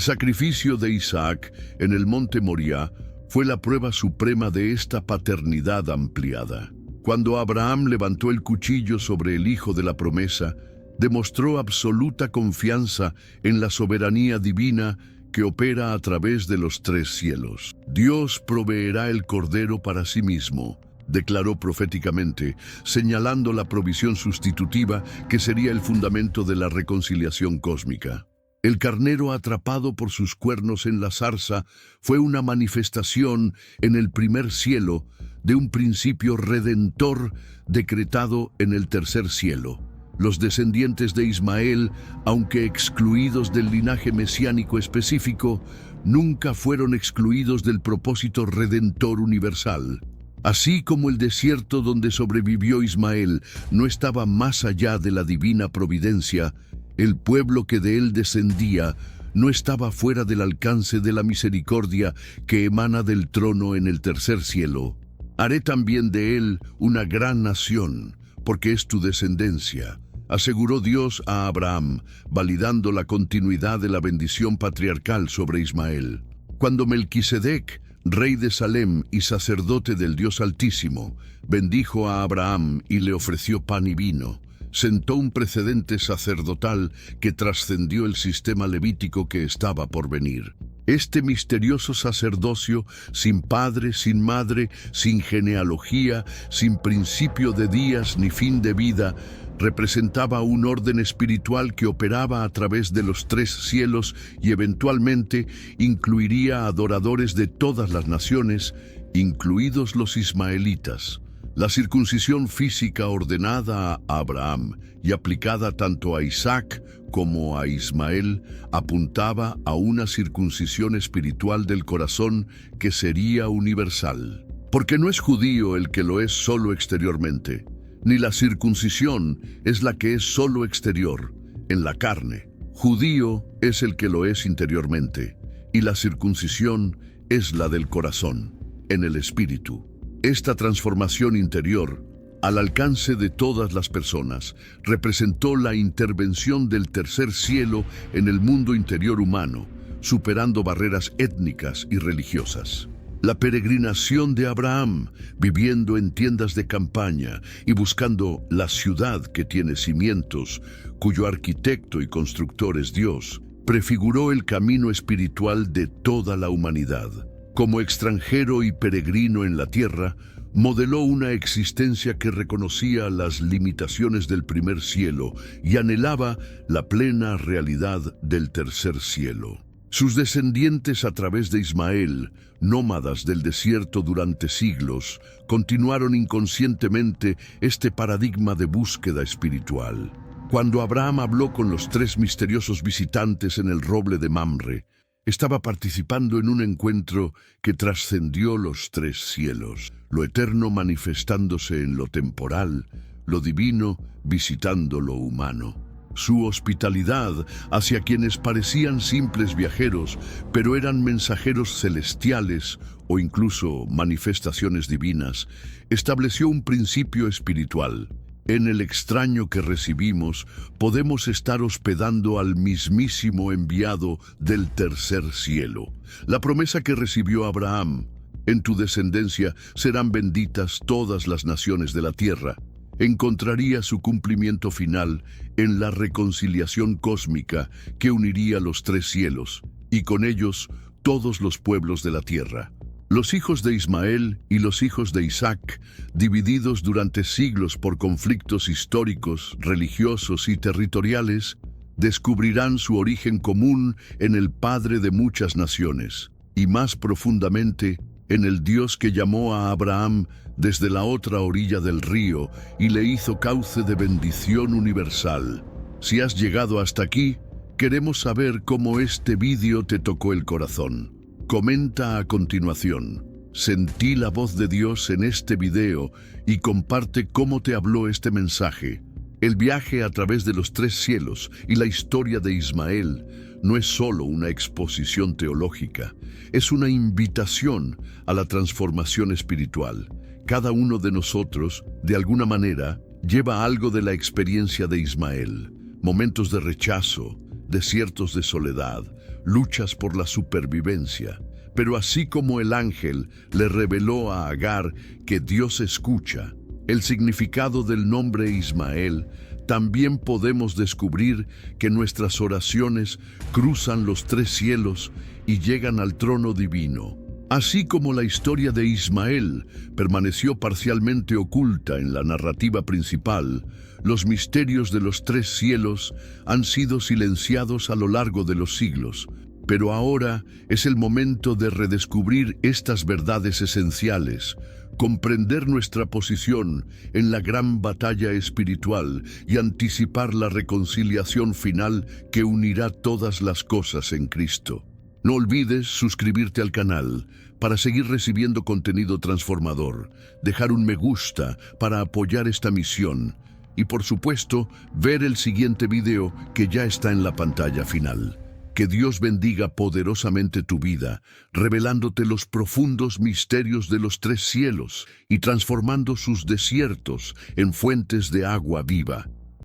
sacrificio de Isaac en el monte Moriah fue la prueba suprema de esta paternidad ampliada. Cuando Abraham levantó el cuchillo sobre el hijo de la promesa, demostró absoluta confianza en la soberanía divina que opera a través de los 3 cielos. Dios proveerá el cordero para sí mismo, declaró proféticamente, señalando la provisión sustitutiva que sería el fundamento de la reconciliación cósmica. El carnero atrapado por sus cuernos en la zarza fue una manifestación en el primer cielo de un principio redentor decretado en el tercer cielo. Los descendientes de Ismael, aunque excluidos del linaje mesiánico específico, nunca fueron excluidos del propósito redentor universal. Así como el desierto donde sobrevivió Ismael no estaba más allá de la divina providencia, el pueblo que de él descendía no estaba fuera del alcance de la misericordia que emana del trono en el tercer cielo. Haré también de él una gran nación, porque es tu descendencia, aseguró Dios a Abraham, validando la continuidad de la bendición patriarcal sobre Ismael. Cuando Melquisedec, rey de Salem y sacerdote del Dios Altísimo, bendijo a Abraham y le ofreció pan y vino, sentó un precedente sacerdotal que trascendió el sistema levítico que estaba por venir. Este misterioso sacerdocio, sin padre, sin madre, sin genealogía, sin principio de días ni fin de vida, representaba un orden espiritual que operaba a través de los 3 cielos y eventualmente incluiría adoradores de todas las naciones, incluidos los ismaelitas. La circuncisión física ordenada a Abraham y aplicada tanto a Isaac como a Ismael apuntaba a una circuncisión espiritual del corazón que sería universal. Porque no es judío el que lo es solo exteriormente, ni la circuncisión es la que es solo exterior, en la carne. Judío es el que lo es interiormente, y la circuncisión es la del corazón, en el espíritu. Esta transformación interior, al alcance de todas las personas, representó la intervención del tercer cielo en el mundo interior humano, superando barreras étnicas y religiosas. La peregrinación de Abraham, viviendo en tiendas de campaña y buscando la ciudad que tiene cimientos, cuyo arquitecto y constructor es Dios, prefiguró el camino espiritual de toda la humanidad. Como extranjero y peregrino en la tierra, modeló una existencia que reconocía las limitaciones del primer cielo y anhelaba la plena realidad del tercer cielo. Sus descendientes a través de Ismael, nómadas del desierto durante siglos, continuaron inconscientemente este paradigma de búsqueda espiritual. Cuando Abraham habló con los 3 misteriosos visitantes en el roble de Mamre, estaba participando en un encuentro que trascendió los 3 cielos, lo eterno manifestándose en lo temporal, lo divino visitando lo humano. Su hospitalidad hacia quienes parecían simples viajeros, pero eran mensajeros celestiales o incluso manifestaciones divinas, estableció un principio espiritual. En el extraño que recibimos, podemos estar hospedando al mismísimo enviado del tercer cielo. La promesa que recibió Abraham: en tu descendencia serán benditas todas las naciones de la tierra, encontraría su cumplimiento final en la reconciliación cósmica que uniría los 3 cielos, y con ellos todos los pueblos de la tierra. Los hijos de Ismael y los hijos de Isaac, divididos durante siglos por conflictos históricos, religiosos y territoriales, descubrirán su origen común en el Padre de muchas naciones, y más profundamente en el Dios que llamó a Abraham desde la otra orilla del río y le hizo cauce de bendición universal. Si has llegado hasta aquí, queremos saber cómo este vídeo te tocó el corazón. Comenta a continuación. Sentí la voz de Dios en este video y comparte cómo te habló este mensaje. El viaje a través de los tres cielos y la historia de Ismael no es solo una exposición teológica, es una invitación a la transformación espiritual. Cada uno de nosotros, de alguna manera, lleva algo de la experiencia de Ismael. Momentos de rechazo, desiertos de soledad, luchas por la supervivencia. Pero así como el ángel le reveló a Agar que Dios escucha, el significado del nombre Ismael, también podemos descubrir que nuestras oraciones cruzan los tres cielos y llegan al trono divino. Así como la historia de Ismael permaneció parcialmente oculta en la narrativa principal, los misterios de los tres cielos han sido silenciados a lo largo de los siglos. Pero ahora es el momento de redescubrir estas verdades esenciales, comprender nuestra posición en la gran batalla espiritual y anticipar la reconciliación final que unirá todas las cosas en Cristo. No olvides suscribirte al canal para seguir recibiendo contenido transformador, dejar un me gusta para apoyar esta misión y, por supuesto, ver el siguiente video que ya está en la pantalla final. Que Dios bendiga poderosamente tu vida, revelándote los profundos misterios de los tres cielos y transformando sus desiertos en fuentes de agua viva.